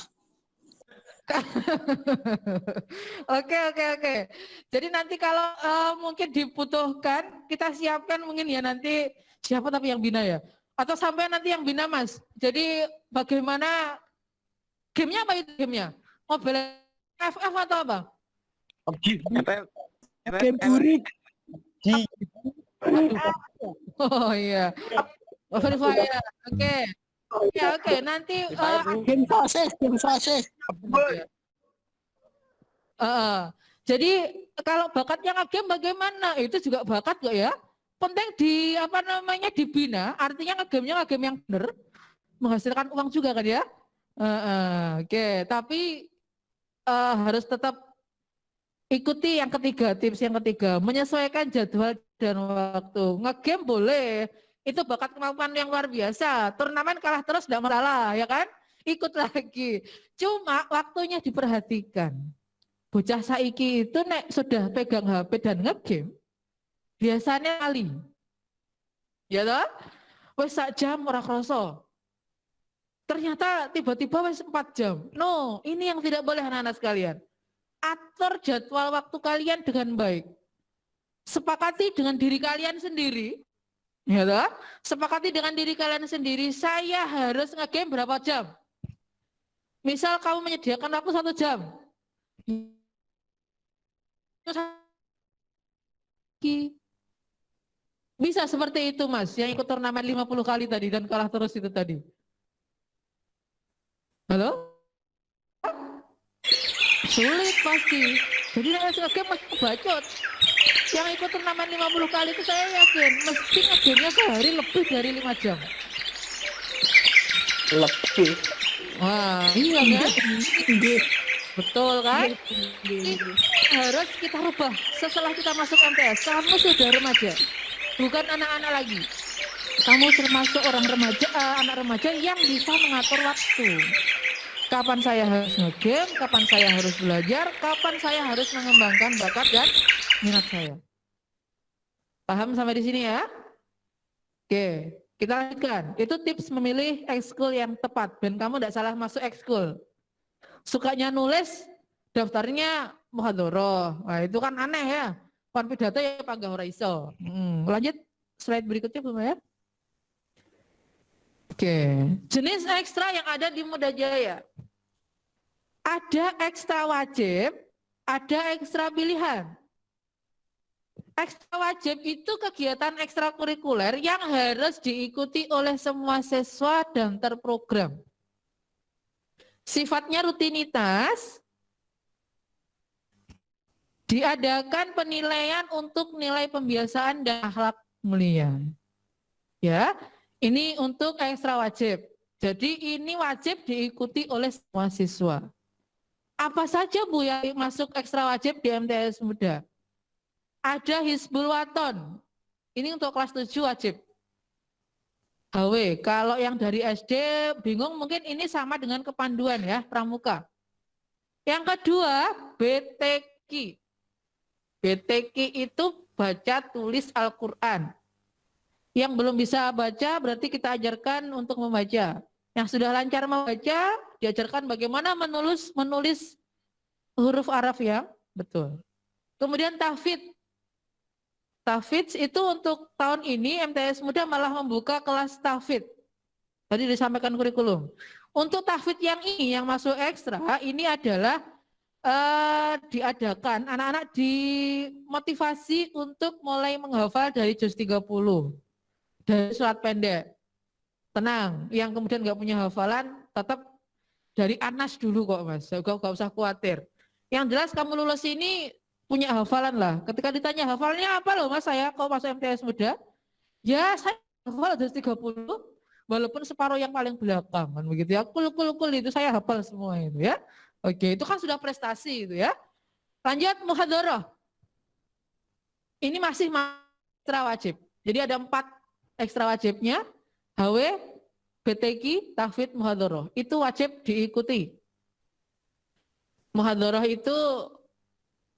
Oke. Jadi nanti kalau mungkin dibutuhkan, kita siapkan mungkin ya nanti siapa tapi yang bina ya. Atau sampai nanti yang bina Mas. Jadi bagaimana gamenya apa itu gamenya? Mobile FF atau apa? Game burik. Oh iya. Free Fire. Oke. Oke. Nanti Game sosis. jadi kalau bakatnya ngegame bagaimana? Itu juga bakat kok ya. penting dibina, artinya ngegame yang benar, menghasilkan uang juga kan ya. Oke, tapi harus tetap ikuti yang ketiga, tips yang ketiga, menyesuaikan jadwal dan waktu. Ngegame boleh, itu bakat kemampuan yang luar biasa. Turnamen kalah terus tidak masalah, ya kan? Ikut lagi. Cuma waktunya diperhatikan. Bocah saiki itu nek sudah pegang HP dan ngegame, biasanya kali. Ya toh? Wes sak jam ora kroso. Ternyata tiba-tiba wes 4 jam. No, ini yang tidak boleh anak-anak sekalian. Atur jadwal waktu kalian dengan baik. Sepakati dengan diri kalian sendiri. Ya toh? Sepakati dengan diri kalian sendiri, saya harus ngegame berapa jam? Misal kamu menyediakan waktu 1 jam. Bisa seperti itu Mas, yang ikut turnamen 50 kali tadi dan kalah terus itu tadi. Halo? Sulit pasti. Jadi yang ngegame mesti bacot. Yang ikut turnamen 50 kali itu saya yakin mesti ngegame-nya sehari lebih dari 5 jam. Lebih. Wah, iya kan? Betul kan? Ini harus kita rubah setelah kita masuk MTS. Kamu sudah remaja, bukan anak-anak lagi. Kamu termasuk orang remaja, anak remaja yang bisa mengatur waktu. Kapan saya harus ngegame, kapan saya harus belajar, kapan saya harus mengembangkan bakat dan minat saya. Paham sampai di sini ya? Oke, kita lanjutkan. Itu tips memilih ekskul yang tepat. Dan kamu tidak salah masuk ekskul. Sukanya nulis, daftarnya muhadharah. Nah, itu kan aneh ya. Pan pidato ya panggah ora iso. Lanjut slide berikutnya Bu ya. Oke, jenis ekstra yang ada di Muda Jaya. Ada ekstra wajib, ada ekstra pilihan. Ekstra wajib itu kegiatan ekstrakurikuler yang harus diikuti oleh semua siswa dan terprogram. Sifatnya rutinitas, diadakan penilaian untuk nilai pembiasaan dan akhlak mulia. Ya, ini untuk ekstra wajib. Jadi ini wajib diikuti oleh semua siswa. Apa saja Bu yang masuk ekstra wajib di MTS Muda? Ada Hizbul Waton. Ini untuk kelas 7 wajib. HW, kalau yang dari SD bingung mungkin ini sama dengan kepanduan ya, pramuka. Yang kedua, BTQ. BTQ itu baca tulis Al-Quran. Yang belum bisa baca berarti kita ajarkan untuk membaca. Yang sudah lancar membaca diajarkan bagaimana menulis huruf Arab yang betul. Kemudian tahfidz. Tahfidz itu untuk tahun ini MTS Muda malah membuka kelas tahfidz. Tadi disampaikan kurikulum. Untuk tahfidz yang ini yang masuk ekstra ini adalah diadakan anak-anak dimotivasi untuk mulai menghafal dari juz 30 dari surat pendek. Tenang, yang kemudian nggak punya hafalan tetap dari Anas dulu kok Mas, gak usah khawatir. Yang jelas kamu lulus ini punya hafalan lah. Ketika ditanya hafalnya apa loh Mas saya kok masuk MTS Muda? Ya saya hafal dari 30 walaupun separuh yang paling belakang kan begitu ya. Kul itu saya hafal semua itu ya. Oke, itu kan sudah prestasi itu ya. Lanjut muhadharah. Ini masih ekstra wajib. Jadi ada 4 ekstra wajibnya. HW, BTQ, tahfidz, muhadharah. Itu wajib diikuti. Muhadharah itu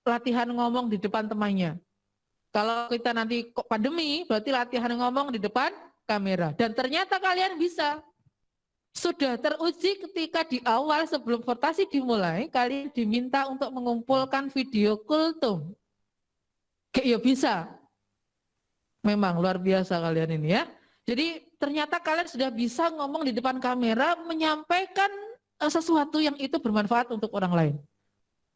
latihan ngomong di depan temannya. Kalau kita nanti kok pandemi, berarti latihan ngomong di depan kamera. Dan ternyata kalian bisa. Sudah teruji ketika di awal sebelum votasi dimulai, kalian diminta untuk mengumpulkan video kultum. Kayak ya bisa. Memang luar biasa kalian ini ya. Jadi ternyata kalian sudah bisa ngomong di depan kamera, menyampaikan sesuatu yang itu bermanfaat untuk orang lain.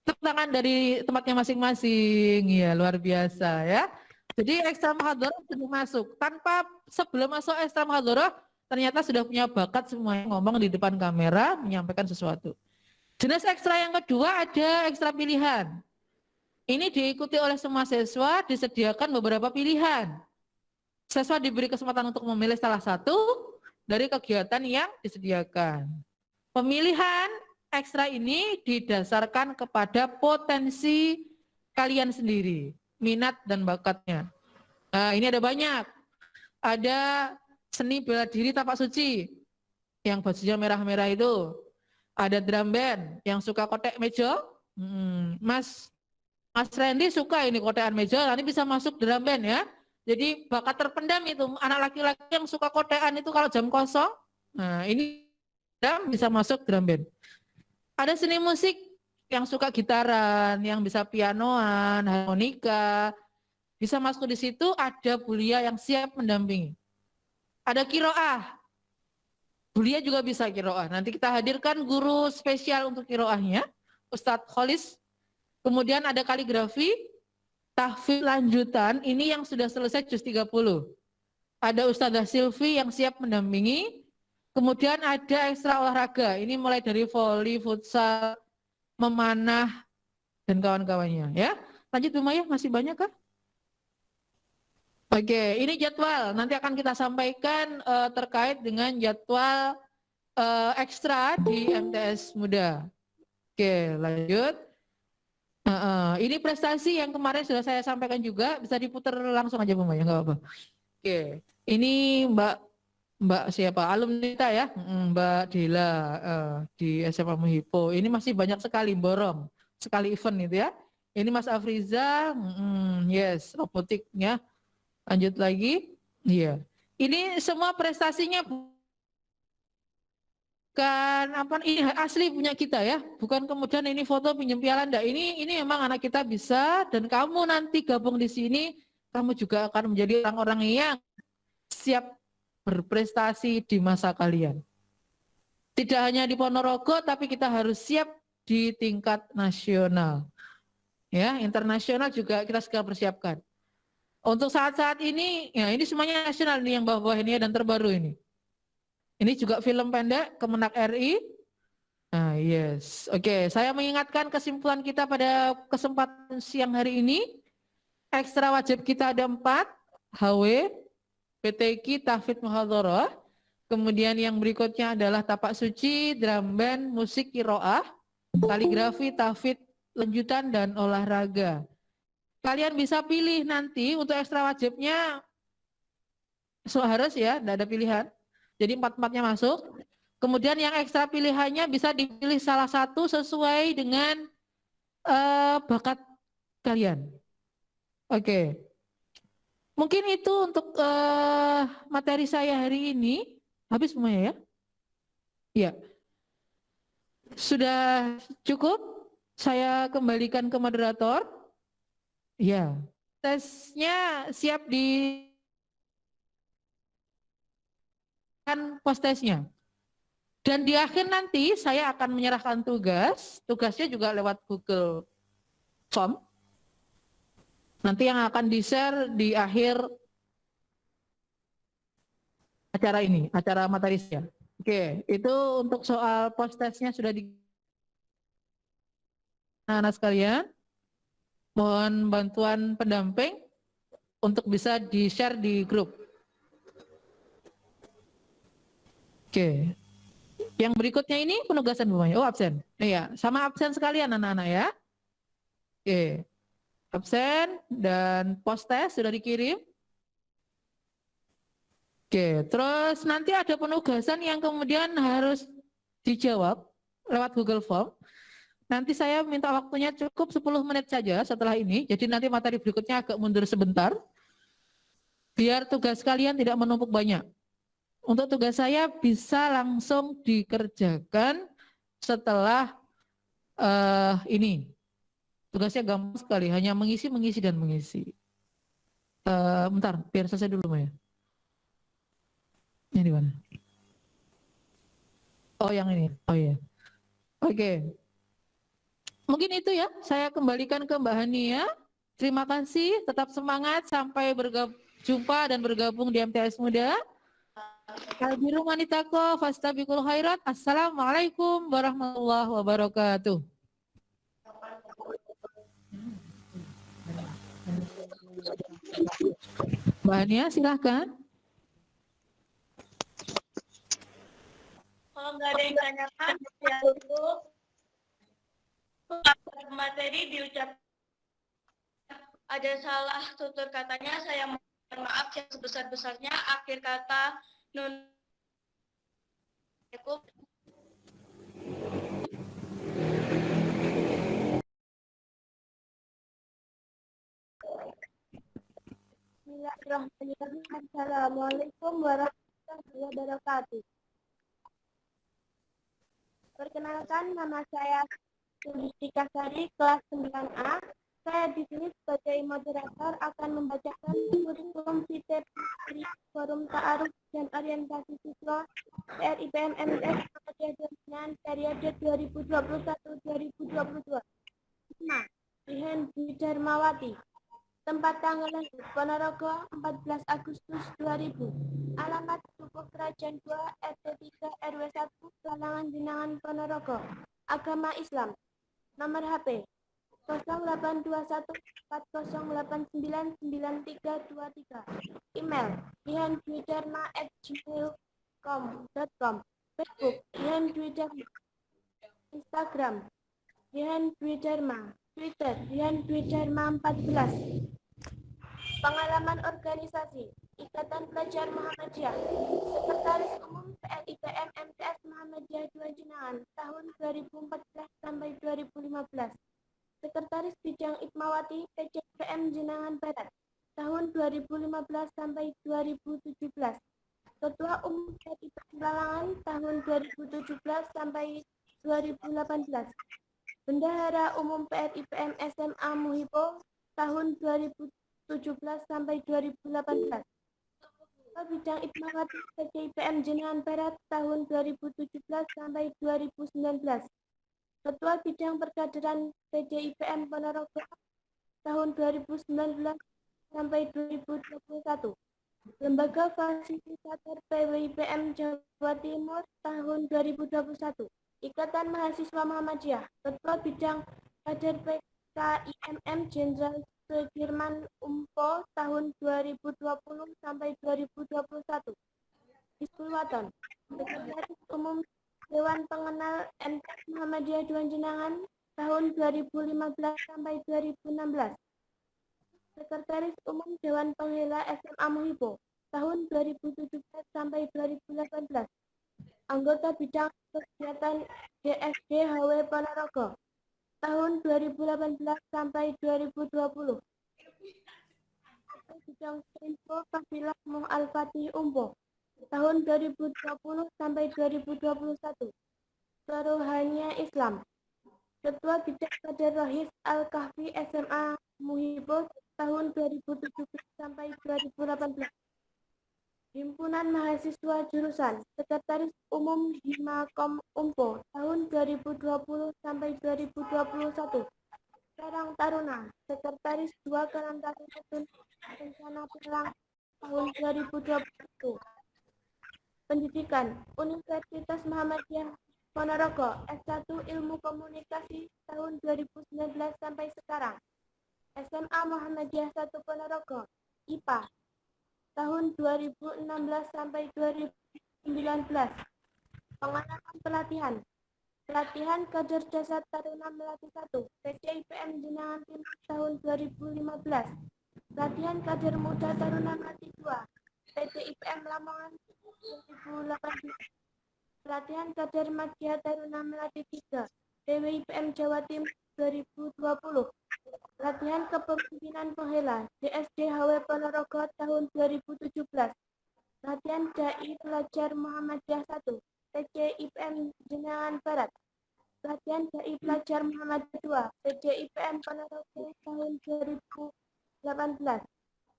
Tepuk tangan dari tempatnya masing-masing, ya luar biasa ya. Jadi ekstra muhadharah sudah masuk. Tanpa sebelum masuk ekstra muhadharah, ternyata sudah punya bakat semuanya ngomong di depan kamera, menyampaikan sesuatu. Jenis ekstra yang kedua ada ekstra pilihan. Ini diikuti oleh semua siswa, disediakan beberapa pilihan. Siswa diberi kesempatan untuk memilih salah satu dari kegiatan yang disediakan. Pemilihan ekstra ini didasarkan kepada potensi kalian sendiri, minat dan bakatnya. Nah, ini ada banyak. Ada seni bela diri tapak suci, yang bajunya merah-merah itu. Ada drum band, yang suka kotek meja. Mas Randy suka ini kotekan meja, nanti bisa masuk drum band ya. Jadi bakat terpendam itu, anak laki-laki yang suka kotekan itu kalau jam kosong, nah ini bisa masuk drum band. Ada seni musik yang suka gitaran, yang bisa pianoan, harmonika, bisa masuk di situ. Ada bulia yang siap mendampingi. Ada kiroah, bulia juga bisa kiroah. Nanti kita hadirkan guru spesial untuk kiroahnya, Ustadz Kholis. Kemudian ada kaligrafi, tahfidz lanjutan, ini yang sudah selesai juz 30. Ada Ustadzah Silvi yang siap mendampingi. Kemudian ada ekstra olahraga, ini mulai dari voli, futsal, memanah, dan kawan-kawannya. Ya, lanjut Bu Maya, masih banyak kah? Oke, ini jadwal, nanti akan kita sampaikan terkait dengan jadwal ekstra di MTS Muda. Oke, lanjut. Ini prestasi yang kemarin sudah saya sampaikan juga, bisa diputar langsung aja Bu Maya, nggak apa-apa. Oke, ini Mbak siapa? Alumni kita ya, Mbak Dila di SMA Muhipo. Ini masih banyak sekali borong, sekali event itu ya. Ini Mas Afriza, yes, robotiknya. Lanjut lagi, iya. Ini semua prestasinya bukan apa, ini asli punya kita ya, bukan kemudian ini foto pinjam piala enggak. Ini memang anak kita bisa, dan kamu nanti gabung di sini, kamu juga akan menjadi orang-orang yang siap berprestasi di masa kalian. Tidak hanya di Ponorogo, tapi kita harus siap di tingkat nasional. Ya, internasional juga kita segera persiapkan. Untuk saat-saat ini, ya ini semuanya nasional nih yang bawah-bawah ini dan terbaru ini. Ini juga film pendek Kemenak RI. Nah, yes. Oke, saya mengingatkan kesimpulan kita pada kesempatan siang hari ini. Ekstra wajib kita ada 4, HW, PTQ, tahfidz muhadharah. Kemudian yang berikutnya adalah tapak suci, drum band, musik kiroah, kaligrafi, tahfidz lanjutan, dan olahraga. Kalian bisa pilih nanti untuk ekstra wajibnya, harus ya, tidak ada pilihan. Jadi 4-4-nya masuk. Kemudian yang ekstra pilihannya bisa dipilih salah satu sesuai dengan bakat kalian. Oke. Mungkin itu untuk materi saya hari ini. Habis semuanya ya? Iya. Sudah cukup? Saya kembalikan ke moderator. Ya. Tesnya siap di pos tesnya. Dan di akhir nanti saya akan menyerahkan tugas. Tugasnya juga lewat Google Form. Nanti yang akan di-share di akhir acara ini, acara materisnya. Oke, itu untuk soal post-testnya sudah di anak-anak sekalian. Mohon bantuan pendamping untuk bisa di-share di grup. Oke. Yang berikutnya ini penugasan Bu Maya. Oh, absen. Iya, sama absen sekalian anak-anak ya. Oke. Absen dan post-test sudah dikirim. Oke, terus nanti ada penugasan yang kemudian harus dijawab lewat Google Form. Nanti saya minta waktunya cukup 10 menit saja setelah ini. Jadi nanti materi berikutnya agak mundur sebentar. Biar tugas kalian tidak menumpuk banyak. Untuk tugas saya bisa langsung dikerjakan setelah ini. Tugasnya gampang sekali, hanya mengisi, dan mengisi. Bentar, biar selesai dulu Maya. Ini di mana? Oh, yang ini. Oh iya. Oke. Mungkin itu ya, saya kembalikan ke Mbak Hania. Terima kasih, tetap semangat sampai berjumpa dan bergabung di MTS Muda. Kalbiru manitako fastabiqul khairat. Assalamualaikum warahmatullahi wabarakatuh. Mbak Ania, silahkan. Kalau nggak ada yang ditanyakan, ya untuk materi diucap ada salah tutur katanya, saya mohon maaf yang sebesar-besarnya. Akhir kata nun. Bismillahirrahmanirrahim. Assalamualaikum warahmatullahi wabarakatuh. Perkenalkan, nama saya Sulistika Sari, kelas 9A. Saya di sini sebagai moderator akan membacakan kurikulum VT Forum Ta'aruf dan Orientasi Siswa PRIPM MTS Muhammadiyah periode 2021-2022. 5. Rihen Dwi Darmawati. Tempat tanggal lahir Ponorogo 14 Agustus 2000. Alamat Dukuh Kerajaan 2 RT 3 RW 1 Salangan Jenangan Ponorogo. Agama Islam. Nomor HP 082140899323. Email rihendwidarma@gmail.com. Facebook rihendwidarma. Instagram rihendwidarma. Twitter rihendwidarma 14. Pengalaman organisasi Ikatan Pelajar Muhammadiyah. Sekretaris Umum PRIPM MTS Muhammadiyah 2 Jenangan tahun 2014 sampai 2015. Sekretaris Bidang Ikmawati PJPM Jenangan Barat tahun 2015 sampai 2017. Ketua Umum PRIPM Lalangan tahun 2017 sampai 2018. Bendahara Umum PRIPM SMA Muhibo tahun 2017 sampai 2018. Ketua Bidang Ikmawati PJPM Jenangan Barat tahun 2017 sampai 2019. Ketua Bidang Perkaderan PJIPM Ponorogo tahun 2019 sampai 2021. Lembaga Fasilitator PWIPM Jawa Timur tahun 2021. Ikatan Mahasiswa Muhammadiyah. Ketua Bidang Kader PKIMM Jenderal Sudirman Umpo tahun 2020 sampai 2021. Hizbul Waton. Sekretaris Umum Dewan Pengenal MTS Muhammadiyah 2 Jenangan tahun 2015 sampai 2016. Sekretaris Umum Dewan Penghela SMA Muhibo tahun 2017 sampai 2018. Anggota Bidang Kegiatan DSD HW Ponorogo tahun 2018 sampai 2020. Bidang Info Kafilah Muh Al-Fatih Umpo tahun 2020 sampai 2021. Kerohanian Islam. Ketua Bidang Kader Rohis Al-Kahfi SMA Muhibo tahun 2017 sampai 2018. Himpunan Mahasiswa Jurusan. Sekretaris Umum Himakom Umpo tahun 2020 sampai 2021. Karang Taruna. Sekretaris 2 Karang Taruna Rencana Pelang tahun 2021. Pendidikan. Universitas Muhammadiyah Ponorogo S1 Ilmu Komunikasi tahun 2019 sampai sekarang. SMA Muhammadiyah 1 Ponorogo IPA tahun 2016 sampai 2019. Pengalaman pelatihan. Pelatihan Kader Dasar Taruna Melati 1 PJIPM Jenangan Timur tahun 2015. Pelatihan Kader Muda Taruna Melati 2 PJIPM Lamongan 2018. Pelatihan Kader Madya Taruna Melati 3 PWIPM Jawa Timur 2020. Pelatihan Kepemimpinan Penghela DSD HW Ponorogo tahun 2017. Pelatihan Dai Pelajar Muhammadiyah 1 PJIPM Jenangan Barat. Pelatihan Dai Pelajar Muhammadiyah 2 PJIPM Ponorogo tahun 2018.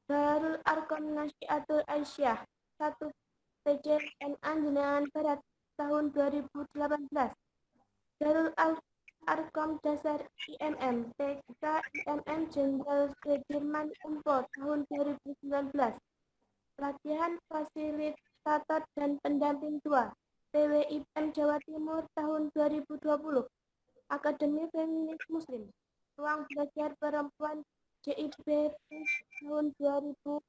Darul Arkom Nasyiatul Aisyah 1 PJNA Jenangan Barat tahun 2018. Darul Arkom Dasar IMM PKIMM Jenderal Sudirman Umpo tahun 2019. Pelatihan Fasilitator dan Pendamping 2 PWIPM Jawa Timur tahun 2020. Akademi Feminis Muslim Ruang Belajar Perempuan JIB tahun 2020.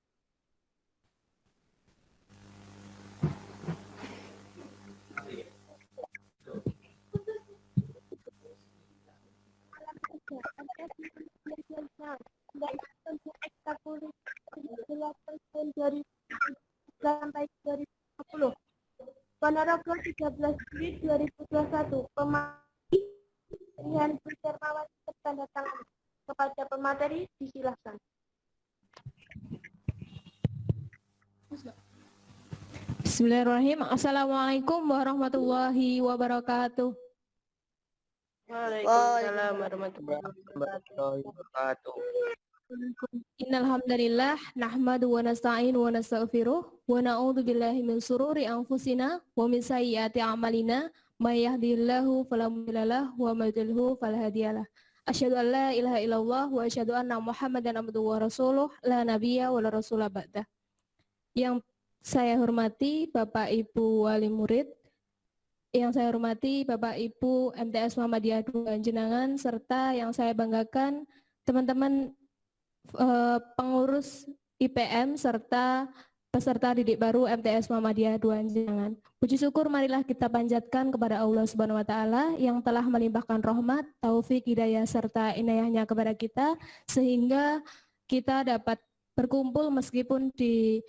sampai 2020. Ponorogo 13 Juli 2021. Pemilihan Bu Hermawati bertanda tangan. Kepada pemateri disilahkan. Bismillahirrahmanirrahim. Assalamualaikum warahmatullahi wabarakatuh. Waalaikumsalam warahmatullahi wabarakatuh. Innal hamdalillah nahmadu wa nasta'inu wa nastaghfiruh wa na'udzu billahi min shururi anfusina wa min sayyiati a'malina may yahdihillahu fala mudilla lahu wa may yudlilhu fala hadiyalah. Asyhadu an la ilaha illallah wa asyhadu anna Muhammadan abduhu wa rasuluh la nabiyya wa la rasula ba'dah. Yang saya hormati Bapak Ibu wali murid, yang saya hormati Bapak Ibu MTS Muhammadiyah II Jenangan, serta yang saya banggakan teman-teman pengurus IPM serta peserta didik baru MTS Muhammadiyah II Jenangan. Puji syukur marilah kita panjatkan kepada Allah Subhanahu wa taala yang telah melimpahkan rahmat, taufik, hidayah serta inayahnya kepada kita sehingga kita dapat berkumpul meskipun di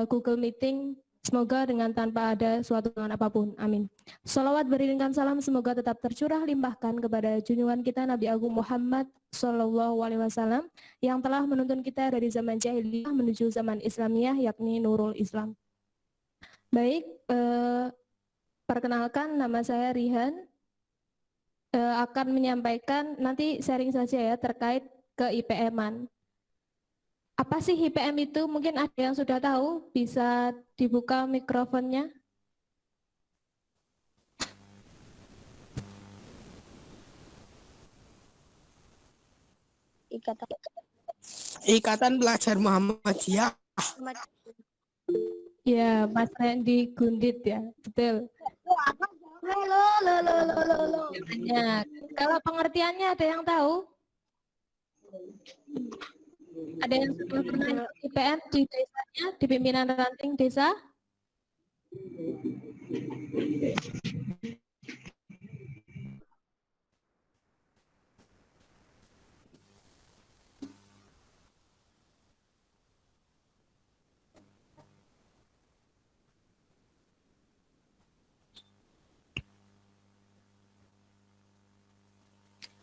Google Meeting, semoga dengan tanpa ada suatu halangan apapun. Amin. Sholawat beriringkan salam semoga tetap tercurah limpahkan kepada junjungan kita Nabi Agung Muhammad Sallallahu Alaihi Wasallam yang telah menuntun kita dari zaman jahiliyah menuju zaman Islamiyah, yakni Nurul Islam. Baik, perkenalkan nama saya Rihan, akan menyampaikan nanti sharing saja ya terkait ke IPM-an. Apa sih IPM itu? Mungkin ada yang sudah tahu, bisa dibuka mikrofonnya. Ikatan Pelajar Muhammadiyah. Ya, Mas Randy Gundit ya, betul. Ya, kalau pengertiannya ada yang tahu? Ada yang sudah pernah ikut IPM di desanya, di pimpinan ranting desa?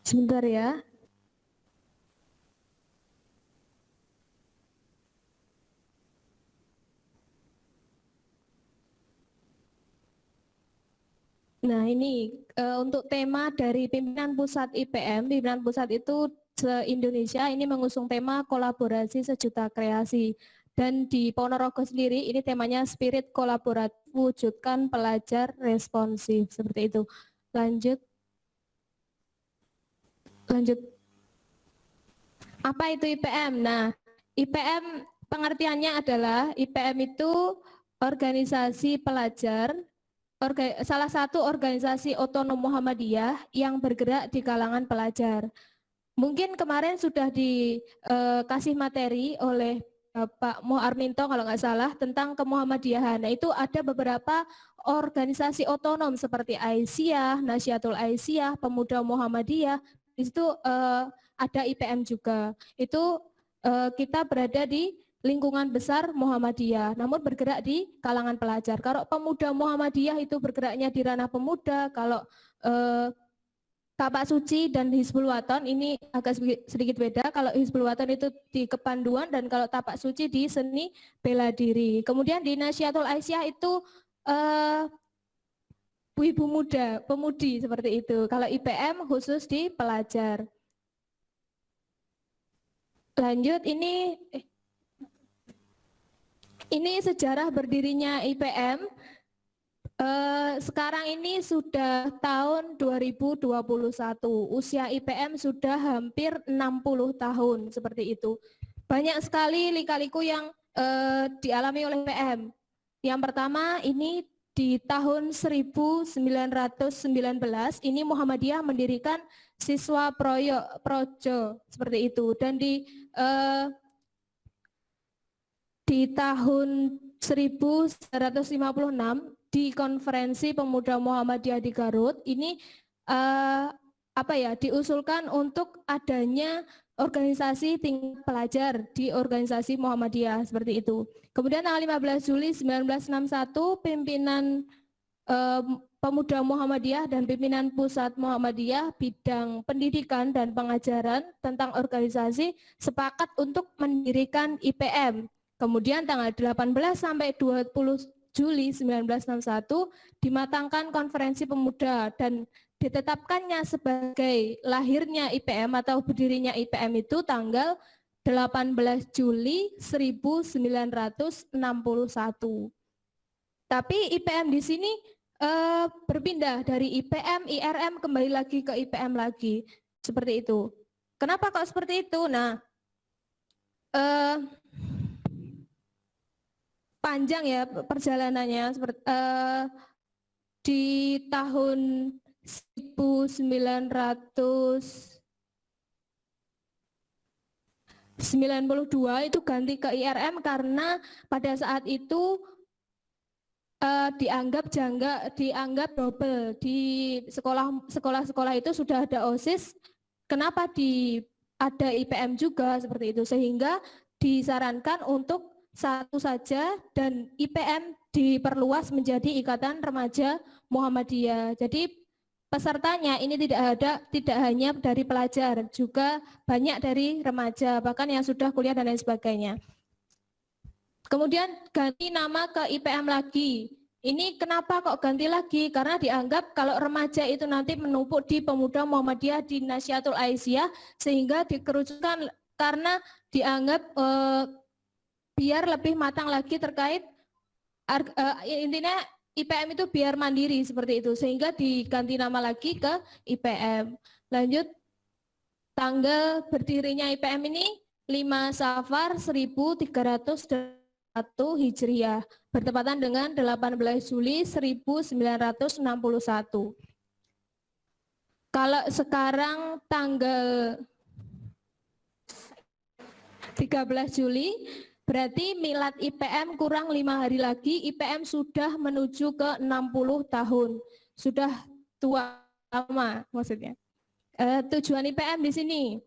Sebentar ya. Nah ini untuk tema dari pimpinan pusat IPM, pimpinan pusat itu se-Indonesia ini mengusung tema kolaborasi sejuta kreasi. Dan di Ponorogo sendiri ini temanya spirit kolaboratif wujudkan pelajar responsif, seperti itu. Lanjut. Apa itu IPM? Nah, IPM pengertiannya adalah IPM itu organisasi pelajar, salah satu organisasi otonom Muhammadiyah yang bergerak di kalangan pelajar. Mungkin kemarin sudah dikasih materi oleh Pak Muharminto kalau nggak salah tentang kemuhammadiyahan. Nah itu ada beberapa organisasi otonom seperti Aisyah, Nasyatul Aisyah, Pemuda Muhammadiyah. Di situ ada IPM juga. Itu kita berada di lingkungan besar Muhammadiyah, namun bergerak di kalangan pelajar. Kalau Pemuda Muhammadiyah itu bergeraknya di ranah pemuda, kalau Tapak Suci dan Hizbul Waton ini agak sedikit beda. Kalau Hizbul Waton itu di kepanduan dan kalau Tapak Suci di seni bela diri. Kemudian di Nasyatul Aisyah itu ibu muda, pemudi seperti itu. Kalau IPM khusus di pelajar. Lanjut ini sejarah berdirinya IPM. Sekarang ini sudah tahun 2021. Usia IPM sudah hampir 60 tahun seperti itu. Banyak sekali lika-liku yang dialami oleh IPM. Yang pertama ini di tahun 1919 ini Muhammadiyah mendirikan siswa projo seperti itu, dan di tahun 1956 di konferensi pemuda Muhammadiyah di Garut ini diusulkan untuk adanya organisasi tingkat pelajar di organisasi Muhammadiyah seperti itu. Kemudian tanggal 15 Juli 1961 pimpinan Pemuda Muhammadiyah dan pimpinan Pusat Muhammadiyah bidang pendidikan dan pengajaran tentang organisasi sepakat untuk mendirikan IPM. Kemudian tanggal 18 sampai 20 Juli 1961 dimatangkan konferensi pemuda dan ditetapkannya sebagai lahirnya IPM atau berdirinya IPM itu tanggal 18 Juli 1961. Tapi IPM di sini berpindah dari IPM, IRM kembali lagi ke IPM lagi. Seperti itu. Kenapa kok seperti itu? Nah, panjang ya perjalanannya. Di tahun 1992 itu ganti ke IRM karena pada saat itu dianggap double di sekolah-sekolah itu sudah ada OSIS. Kenapa ada IPM juga seperti itu, sehingga disarankan untuk satu saja dan IPM diperluas menjadi Ikatan Remaja Muhammadiyah. Jadi pesertanya ini tidak hanya dari pelajar, juga banyak dari remaja, bahkan yang sudah kuliah dan lain sebagainya. Kemudian ganti nama ke IPM lagi. Ini kenapa kok ganti lagi? Karena dianggap kalau remaja itu nanti menumpuk di Pemuda Muhammadiyah di Nasyatul Aisyah, sehingga dikerucutkan karena dianggap biar lebih matang lagi terkait intinya IPM itu biar mandiri seperti itu, sehingga diganti nama lagi ke IPM. Lanjut, tanggal berdirinya IPM ini 5 Safar 1301 Hijriah, bertepatan dengan 18 Juli 1961. Kalau sekarang tanggal 13 Juli, berarti milad IPM kurang 5 hari lagi, IPM sudah menuju ke 60 tahun. Sudah tua lama maksudnya. Tujuan IPM di sini.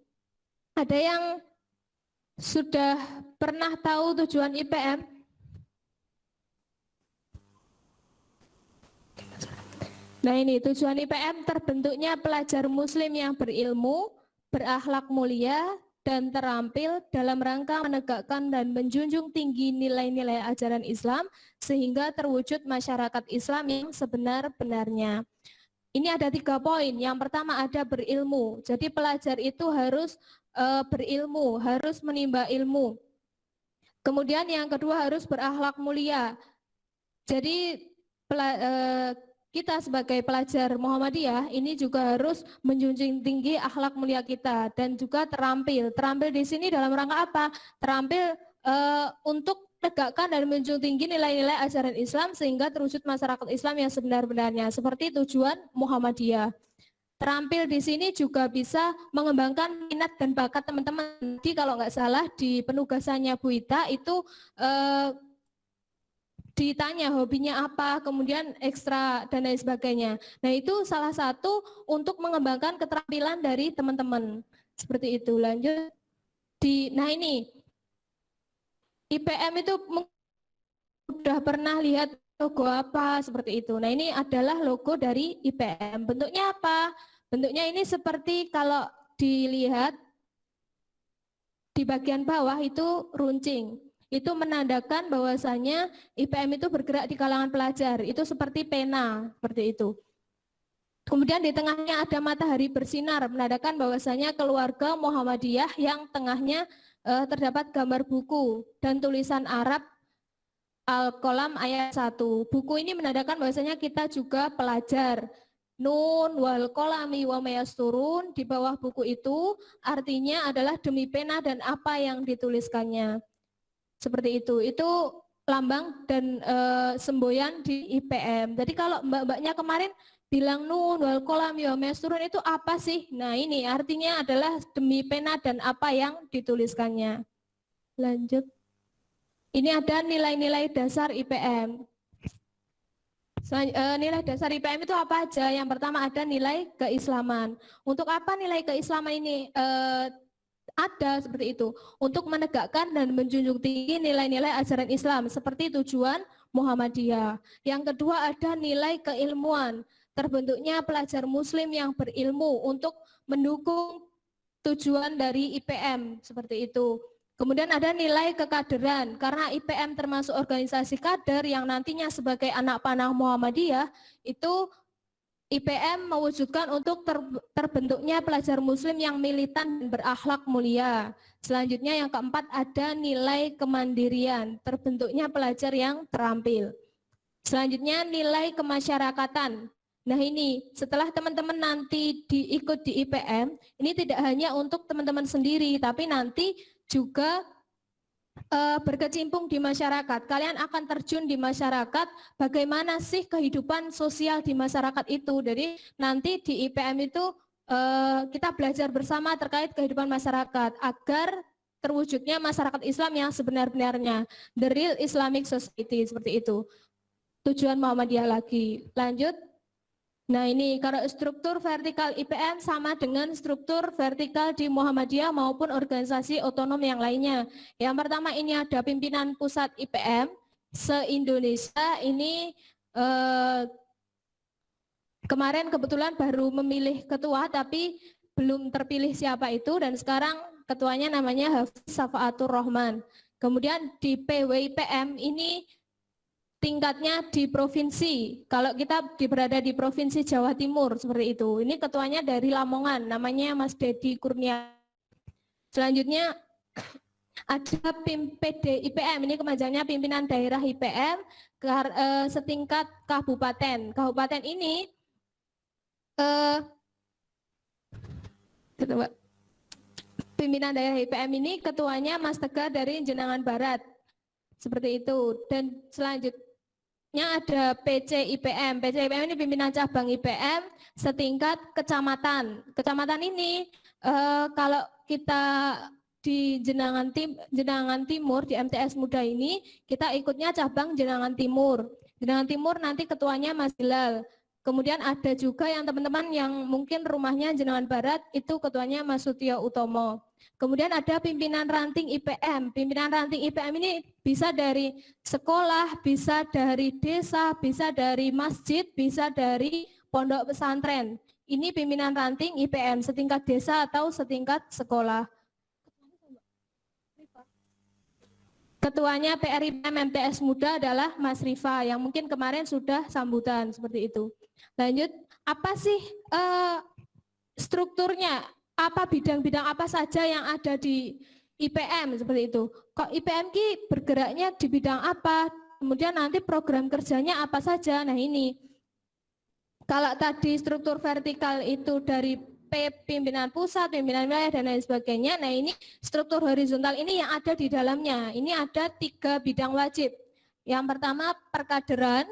Ada yang sudah pernah tahu tujuan IPM? Nah ini tujuan IPM terbentuknya pelajar muslim yang berilmu, berakhlak mulia, dan terampil dalam rangka menegakkan dan menjunjung tinggi nilai-nilai ajaran Islam sehingga terwujud masyarakat Islam yang sebenar-benarnya. Ini ada 3 poin. Yang pertama ada berilmu. Jadi pelajar itu harus berilmu, harus menimba ilmu. Kemudian yang kedua harus berakhlak mulia. Jadi kita sebagai pelajar Muhammadiyah ini juga harus menjunjung tinggi akhlak mulia kita dan juga terampil. Terampil di sini dalam rangka apa? Terampil untuk menegakkan dan menjunjung tinggi nilai-nilai ajaran Islam sehingga terwujud masyarakat Islam yang sebenar-benarnya. Seperti tujuan Muhammadiyah. Terampil di sini juga bisa mengembangkan minat dan bakat teman-teman. Jadi kalau nggak salah di penugasannya Bu Ita itu ditanya hobinya apa, kemudian ekstra dan lain sebagainya. Nah itu salah satu untuk mengembangkan keterampilan dari teman-teman. Seperti itu. Lanjut. Nah ini, IPM itu sudah pernah lihat logo apa seperti itu. Nah ini adalah logo dari IPM. Bentuknya apa? Bentuknya ini seperti kalau dilihat di bagian bawah itu runcing. Itu menandakan bahwasanya IPM itu bergerak di kalangan pelajar, itu seperti pena, seperti itu. Kemudian di tengahnya ada matahari bersinar, menandakan bahwasanya keluarga Muhammadiyah yang tengahnya terdapat gambar buku dan tulisan Arab Al-Qalam ayat 1. Buku ini menandakan bahwasanya kita juga pelajar. Nun wal qalami wa mayasturun, di bawah buku itu artinya adalah demi pena dan apa yang dituliskannya. Seperti itu lambang dan semboyan di IPM. Jadi kalau mbak-mbaknya kemarin bilang nun wal qalam wa mayasturun itu apa sih? Nah ini artinya adalah demi pena dan apa yang dituliskannya. Lanjut. Ini ada nilai-nilai dasar IPM. Nilai dasar IPM itu apa aja? Yang pertama ada nilai keislaman. Untuk apa nilai keislaman ini ada seperti itu untuk menegakkan dan menjunjung tinggi nilai-nilai ajaran Islam seperti tujuan Muhammadiyah. Yang kedua ada nilai keilmuan, terbentuknya pelajar muslim yang berilmu untuk mendukung tujuan dari IPM seperti itu. Kemudian ada nilai kekaderan, karena IPM termasuk organisasi kader yang nantinya sebagai anak panah Muhammadiyah, itu IPM mewujudkan untuk terbentuknya pelajar muslim yang militan dan berakhlak mulia. Selanjutnya yang keempat ada nilai kemandirian, terbentuknya pelajar yang terampil. Selanjutnya nilai kemasyarakatan. Nah ini setelah teman-teman nanti ikut di IPM, ini tidak hanya untuk teman-teman sendiri, tapi nanti juga berkecimpung di masyarakat. Kalian akan terjun di masyarakat, bagaimana sih kehidupan sosial di masyarakat itu. Jadi nanti di IPM itu kita belajar bersama terkait kehidupan masyarakat agar terwujudnya masyarakat Islam yang sebenar-benarnya, the real Islamic society, seperti itu. Tujuan Muhammadiyah lagi. Lanjut. Nah ini kalau struktur vertikal IPM sama dengan struktur vertikal di Muhammadiyah maupun organisasi otonom yang lainnya. Yang pertama ini ada pimpinan pusat IPM se-Indonesia. Ini kemarin kebetulan baru memilih ketua tapi belum terpilih siapa itu, dan sekarang ketuanya namanya Hafiz Safaatur Rahman. Kemudian di PWIPM ini tingkatnya di provinsi. Kalau kita berada di provinsi Jawa Timur seperti itu. Ini ketuanya dari Lamongan, namanya Mas Dedi Kurnia. Selanjutnya ada PD IPM, ini kepanjangannya pimpinan daerah IPM setingkat kabupaten. Kabupaten ini pimpinan daerah IPM ini ketuanya Mas Tegar dari Jenangan Barat. Seperti itu. Dan selanjutnya ada PC IPM. PC IPM ini pimpinan cabang IPM setingkat kecamatan. Kecamatan ini kalau kita di Jenangan Timur, di MTS Muda ini, kita ikutnya cabang Jenangan Timur. Jenangan Timur nanti ketuanya Mas Hilal. Kemudian ada juga yang teman-teman yang mungkin rumahnya Jenangan Barat, itu ketuanya Mas Sutio Utomo. Kemudian ada pimpinan ranting IPM. Pimpinan ranting IPM ini bisa dari sekolah, bisa dari desa, bisa dari masjid, bisa dari pondok pesantren. Ini pimpinan ranting IPM setingkat desa atau setingkat sekolah. Ketuanya PRIPM MTS Muda adalah Mas Rifa yang mungkin kemarin sudah sambutan seperti itu. Lanjut, apa sih strukturnya? Apa bidang-bidang apa saja yang ada di IPM seperti itu? Kok IPM ki bergeraknya di bidang apa? Kemudian nanti program kerjanya apa saja? Nah ini, kalau tadi struktur vertikal itu dari pimpinan pusat, pimpinan wilayah, dan lain sebagainya. Nah ini struktur horizontal ini yang ada di dalamnya. Ini ada 3 bidang wajib. Yang pertama perkaderan,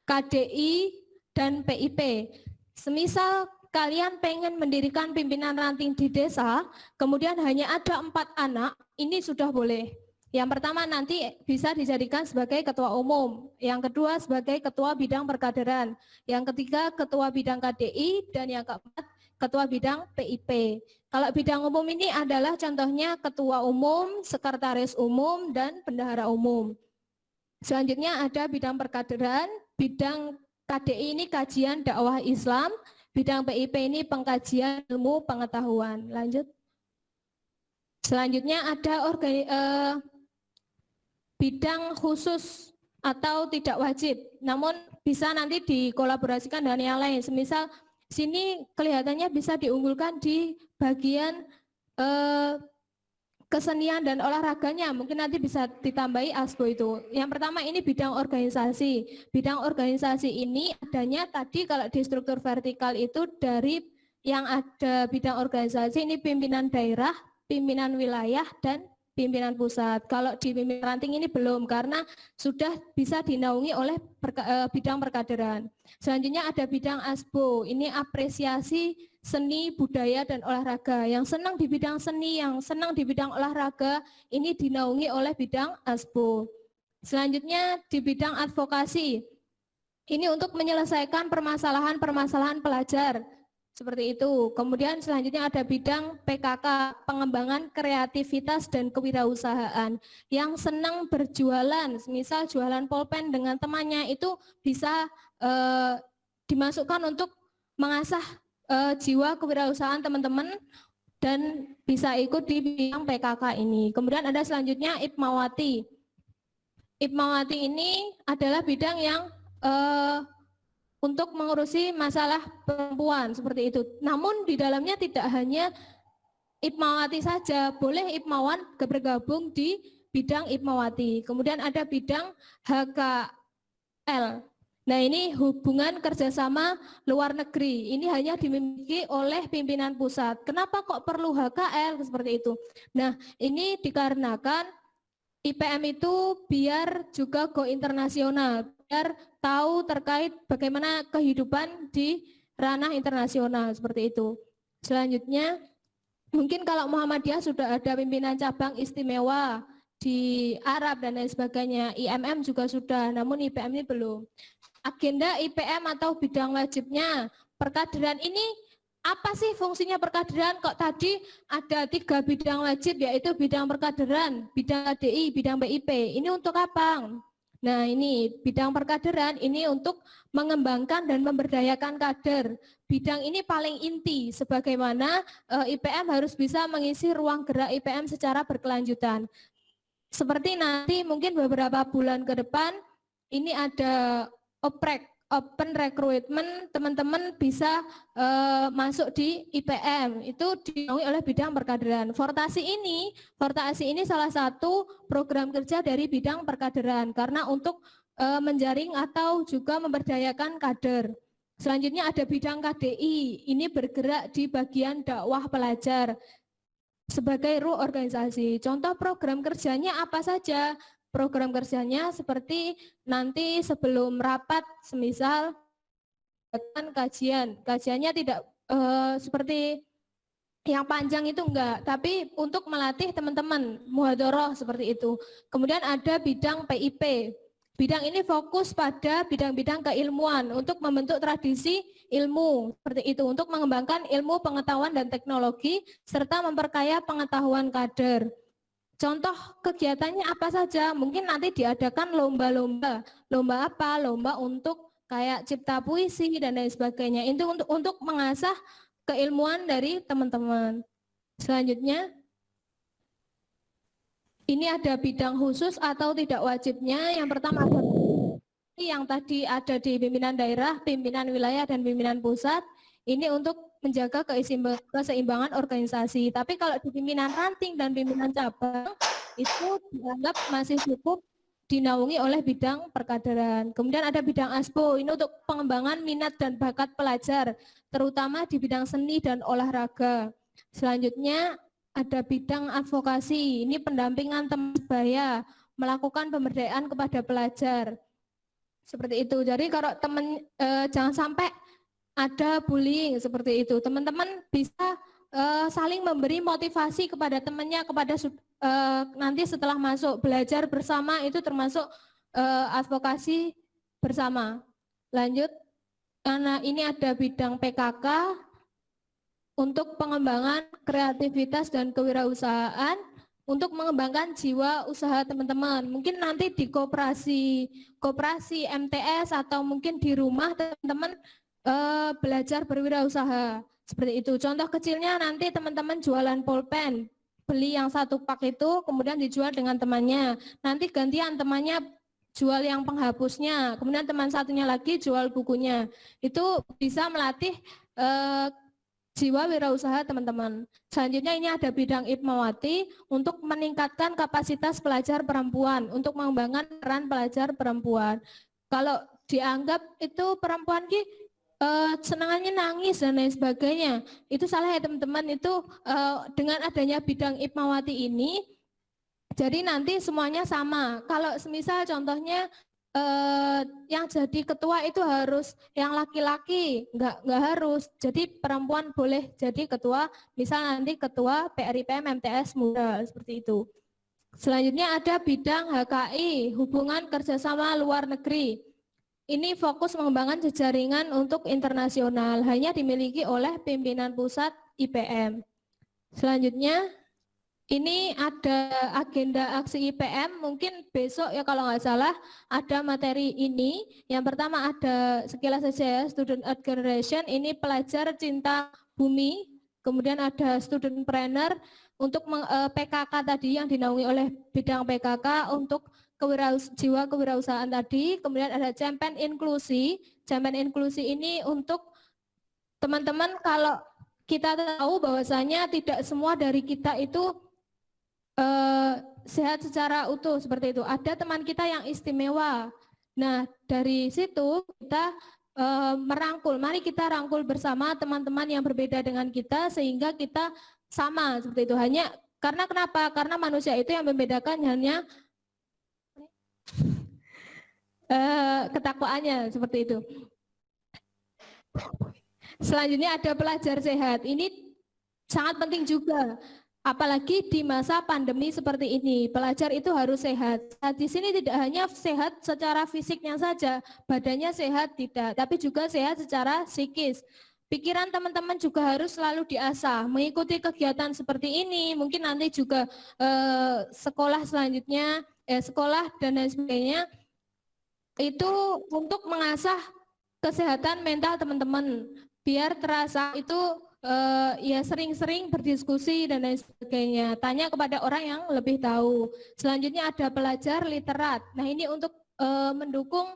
KDI, dan PIP. Semisal kalian pengen mendirikan pimpinan ranting di desa, kemudian hanya ada 4 anak, ini sudah boleh. Yang pertama nanti bisa dijadikan sebagai ketua umum, yang kedua sebagai ketua bidang perkaderan, yang ketiga ketua bidang KDI, dan yang keempat ketua bidang PIP. Kalau bidang umum ini adalah contohnya ketua umum, sekretaris umum, dan bendahara umum. Selanjutnya ada bidang perkaderan, bidang KDI ini kajian dakwah Islam, bidang PIP ini pengkajian ilmu pengetahuan. Lanjut. Selanjutnya ada bidang khusus atau tidak wajib, namun bisa nanti dikolaborasikan dengan yang lain. Semisal sini kelihatannya bisa diunggulkan di bagian kesenian dan olahraganya, mungkin nanti bisa ditambahi ASBO itu. Yang pertama ini bidang organisasi. Bidang organisasi ini adanya tadi kalau di struktur vertikal itu dari yang ada bidang organisasi ini pimpinan daerah, pimpinan wilayah, dan pimpinan pusat. Kalau di pimpinan ranting ini belum karena sudah bisa dinaungi oleh bidang perkaderan. Selanjutnya ada bidang ASBO. Ini apresiasi seni, budaya, dan olahraga. Yang senang di bidang seni, yang senang di bidang olahraga, ini dinaungi oleh bidang ASBO. Selanjutnya di bidang advokasi. Ini untuk menyelesaikan permasalahan-permasalahan pelajar. Seperti itu. Kemudian selanjutnya ada bidang PKK, pengembangan kreativitas dan kewirausahaan. Yang senang berjualan, misal jualan pulpen dengan temannya, itu bisa dimasukkan untuk mengasah jiwa kewirausahaan teman-teman dan bisa ikut di bidang PKK ini. Kemudian ada selanjutnya Ipmawati. Ipmawati ini adalah bidang yang untuk mengurusi masalah perempuan seperti itu. Namun di dalamnya tidak hanya Ipmawati saja, boleh Ipmawan bergabung di bidang Ipmawati. Kemudian ada bidang HKL. Nah, ini hubungan kerjasama luar negeri. Ini hanya dimiliki oleh pimpinan pusat. Kenapa kok perlu HKL seperti itu? Nah, ini dikarenakan IPM itu biar juga go internasional, biar tahu terkait bagaimana kehidupan di ranah internasional seperti itu. Selanjutnya, mungkin kalau Muhammadiyah sudah ada pimpinan cabang istimewa di Arab dan lain sebagainya, IMM juga sudah, namun IPM ini belum. Agenda IPM atau bidang wajibnya, perkaderan ini apa sih fungsinya perkaderan? Kok tadi ada 3 bidang wajib, yaitu bidang perkaderan, bidang KDI, bidang BIP. Ini untuk apa? Nah, ini bidang perkaderan ini untuk mengembangkan dan memberdayakan kader. Bidang ini paling inti, sebagaimana IPM harus bisa mengisi ruang gerak IPM secara berkelanjutan. Seperti nanti mungkin beberapa bulan ke depan, ini ada open recruitment, teman-teman bisa masuk di IPM, itu dinaungi oleh bidang perkaderan. Fortasi ini salah satu program kerja dari bidang perkaderan, karena untuk menjaring atau juga memberdayakan kader. Selanjutnya ada bidang KDI, ini bergerak di bagian dakwah pelajar sebagai ruh organisasi. Contoh program kerjanya apa saja? Program kerjanya seperti nanti sebelum rapat, semisal kajiannya tidak seperti yang panjang itu enggak, tapi untuk melatih teman-teman muhadharah seperti itu. Kemudian ada bidang PIP. Bidang ini fokus pada bidang-bidang keilmuan untuk membentuk tradisi ilmu seperti itu, untuk mengembangkan ilmu pengetahuan dan teknologi serta memperkaya pengetahuan kader. Contoh kegiatannya apa saja? Mungkin nanti diadakan lomba-lomba. Lomba apa? Lomba untuk kayak cipta puisi dan lain sebagainya. Itu untuk mengasah keilmuan dari teman-teman. Selanjutnya, ini ada bidang khusus atau tidak wajibnya. Yang pertama ada yang tadi ada di pimpinan daerah, pimpinan wilayah, dan pimpinan pusat. Ini untuk menjaga keseimbangan organisasi. Tapi kalau di pimpinan ranting dan pimpinan cabang, itu dianggap masih cukup dinaungi oleh bidang perkaderan. Kemudian ada bidang ASPO, ini untuk pengembangan minat dan bakat pelajar, terutama di bidang seni dan olahraga. Selanjutnya ada bidang advokasi, ini pendampingan teman sebaya, melakukan pemberdayaan kepada pelajar. Seperti itu. Jadi kalau teman jangan sampai ada bullying seperti itu. Teman-teman bisa saling memberi motivasi kepada temannya, kepada nanti setelah masuk belajar bersama, itu termasuk advokasi bersama. Lanjut, karena ini ada bidang PKK untuk pengembangan kreativitas dan kewirausahaan, untuk mengembangkan jiwa usaha teman-teman. Mungkin nanti di koperasi MTS atau mungkin di rumah teman-teman belajar berwirausaha seperti itu. Contoh kecilnya nanti teman-teman jualan pulpen, beli yang 1 pak itu kemudian dijual dengan temannya. Nanti gantian temannya jual yang penghapusnya, kemudian teman satunya lagi jual bukunya. Itu bisa melatih jiwa wirausaha teman-teman. Selanjutnya ini ada bidang Ipmawati untuk meningkatkan kapasitas pelajar perempuan, untuk mengembangkan peran pelajar perempuan. Kalau dianggap itu perempuan senangannya nangis dan lain sebagainya, itu salah ya teman-teman. Itu dengan adanya bidang Ipmawati ini, jadi nanti semuanya sama. Kalau semisal contohnya yang jadi ketua itu harus yang laki-laki, enggak harus. Jadi perempuan boleh jadi ketua, misal nanti ketua PRIPM MTS muda seperti itu. Selanjutnya ada bidang HKI, hubungan kerjasama luar negeri. ini fokus mengembangkan jejaringan untuk internasional, hanya dimiliki oleh pimpinan pusat IPM. Selanjutnya, ini ada agenda aksi IPM, mungkin besok ya kalau nggak salah ada materi ini. Yang pertama ada sekilas saja ya, Student Earth Generation, ini pelajar cinta bumi. Kemudian ada studentpreneur untuk PKK tadi yang dinaungi oleh bidang PKK untuk jiwa kewirausahaan tadi. Kemudian ada campaign inklusi. Campaign inklusi ini untuk teman-teman, kalau kita tahu bahwasanya tidak semua dari kita itu sehat secara utuh seperti itu. Ada teman kita yang istimewa. Nah, dari situ kita merangkul. Mari kita rangkul bersama teman-teman yang berbeda dengan kita sehingga kita sama seperti itu. Hanya karena kenapa? Karena manusia itu yang membedakan hanya ketakwaannya seperti itu. Selanjutnya ada pelajar sehat. Ini sangat penting juga. Apalagi di masa pandemi seperti ini, pelajar itu harus sehat. Nah, di sini tidak hanya sehat secara fisiknya saja, badannya sehat tidak, tapi juga sehat secara psikis. Pikiran teman-teman juga harus selalu diasah, mengikuti kegiatan seperti ini, mungkin nanti juga sekolah selanjutnya, sekolah dan lain sebagainya, itu untuk mengasah kesehatan mental teman-teman, biar terasa itu ya sering-sering berdiskusi dan lain sebagainya. Tanya kepada orang yang lebih tahu. Selanjutnya ada pelajar literat. Nah, ini untuk mendukung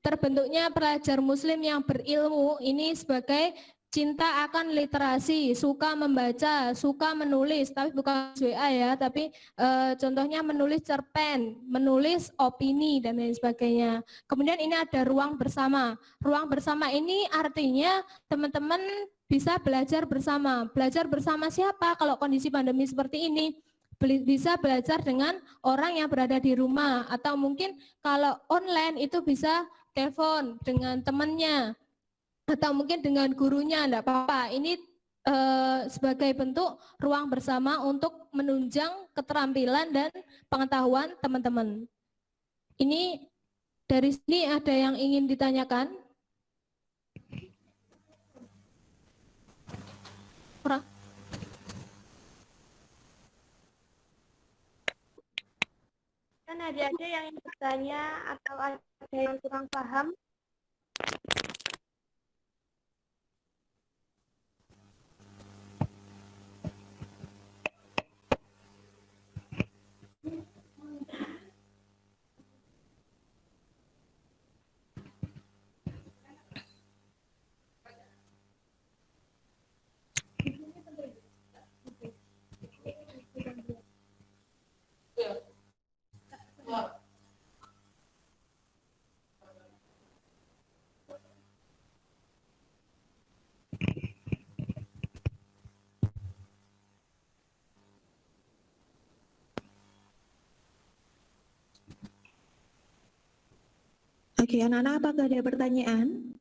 terbentuknya pelajar muslim yang berilmu, ini sebagai cinta akan literasi, suka membaca, suka menulis, tapi bukan WA ya, tapi contohnya menulis cerpen, menulis opini dan lain sebagainya. Kemudian ini ada ruang bersama. Ruang bersama ini artinya teman-teman bisa belajar bersama. Belajar bersama siapa kalau kondisi pandemi seperti ini? Bisa belajar dengan orang yang berada di rumah, atau mungkin kalau online itu bisa telepon dengan temannya, atau mungkin dengan gurunya, enggak apa-apa. Ini sebagai bentuk ruang bersama untuk menunjang keterampilan dan pengetahuan teman-teman. Ini dari sini ada yang ingin ditanyakan? Dan adik-adik yang ingin bertanya atau ada yang kurang paham, Oke, anak-anak, apakah ada pertanyaan?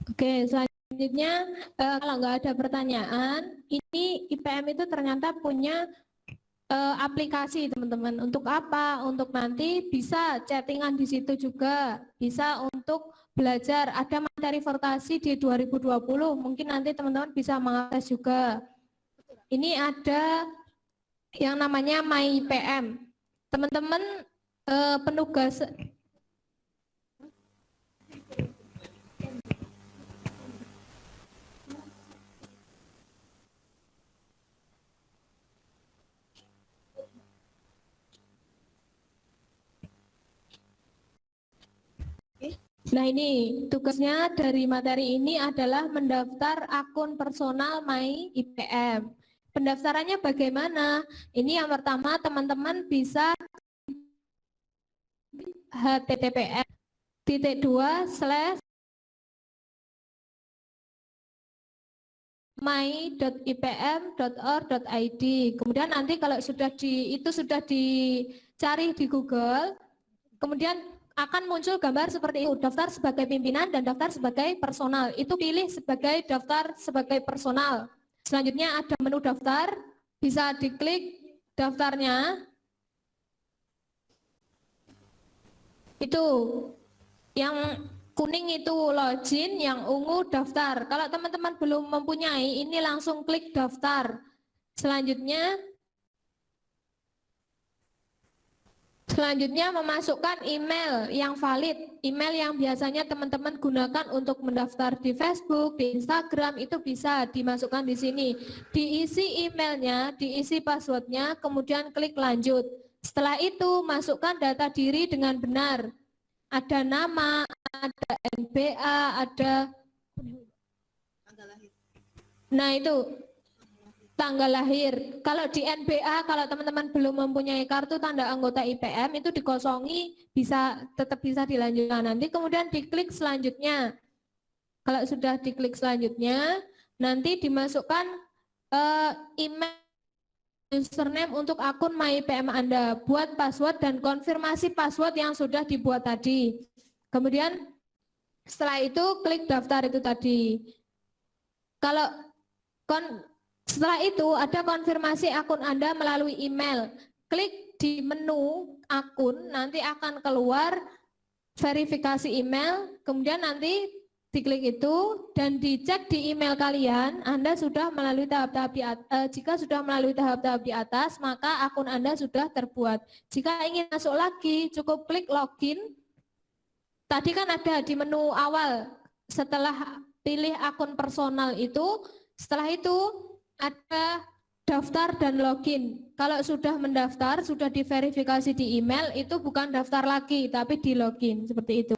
Oke, selanjutnya kalau nggak ada pertanyaan, ini IPM itu ternyata punya aplikasi teman-teman. Untuk apa? Untuk nanti bisa chattingan di situ juga, bisa untuk belajar. Ada materi vokasi di 2020, mungkin nanti teman-teman bisa mengakses juga. Ini ada yang namanya My IPM. Teman-teman penugas Nah, ini tugasnya dari materi ini adalah mendaftar akun personal My IPM. Pendaftarannya bagaimana? Ini yang pertama, teman-teman bisa https://my.ipm.or.id. Kemudian nanti kalau sudah dicari di Google, kemudian akan muncul gambar seperti itu, daftar sebagai pimpinan dan daftar sebagai personal. Itu pilih sebagai daftar sebagai personal. Selanjutnya ada menu daftar, bisa diklik daftarnya. Itu yang kuning itu login, yang ungu daftar. Kalau teman-teman belum mempunyai, ini langsung klik daftar. Selanjutnya memasukkan email yang valid, email yang biasanya teman-teman gunakan untuk mendaftar di Facebook, di Instagram, itu bisa dimasukkan di sini. Diisi emailnya, diisi passwordnya, kemudian klik lanjut. Setelah itu masukkan data diri dengan benar. Ada nama, ada NBA, ada nah itu tanggal lahir. Kalau di NBA, kalau teman-teman belum mempunyai kartu tanda anggota IPM, itu dikosongi, tetap bisa dilanjutkan. Nanti kemudian diklik selanjutnya. Kalau sudah diklik selanjutnya, nanti dimasukkan email username untuk akun MyIPM Anda. Buat password dan konfirmasi password yang sudah dibuat tadi. Kemudian setelah itu klik daftar itu tadi. Setelah itu ada konfirmasi akun Anda melalui email. Klik di menu akun, nanti akan keluar verifikasi email, kemudian nanti diklik itu dan dicek di email kalian, Anda sudah melalui tahap-tahap jika sudah melalui tahap-tahap di atas, maka akun Anda sudah terbuat. Jika ingin masuk lagi, cukup klik login. Tadi kan ada di menu awal, setelah pilih akun personal itu, setelah itu ada daftar dan login. Kalau sudah mendaftar, sudah diverifikasi di email, itu bukan daftar lagi, tapi di login, seperti itu.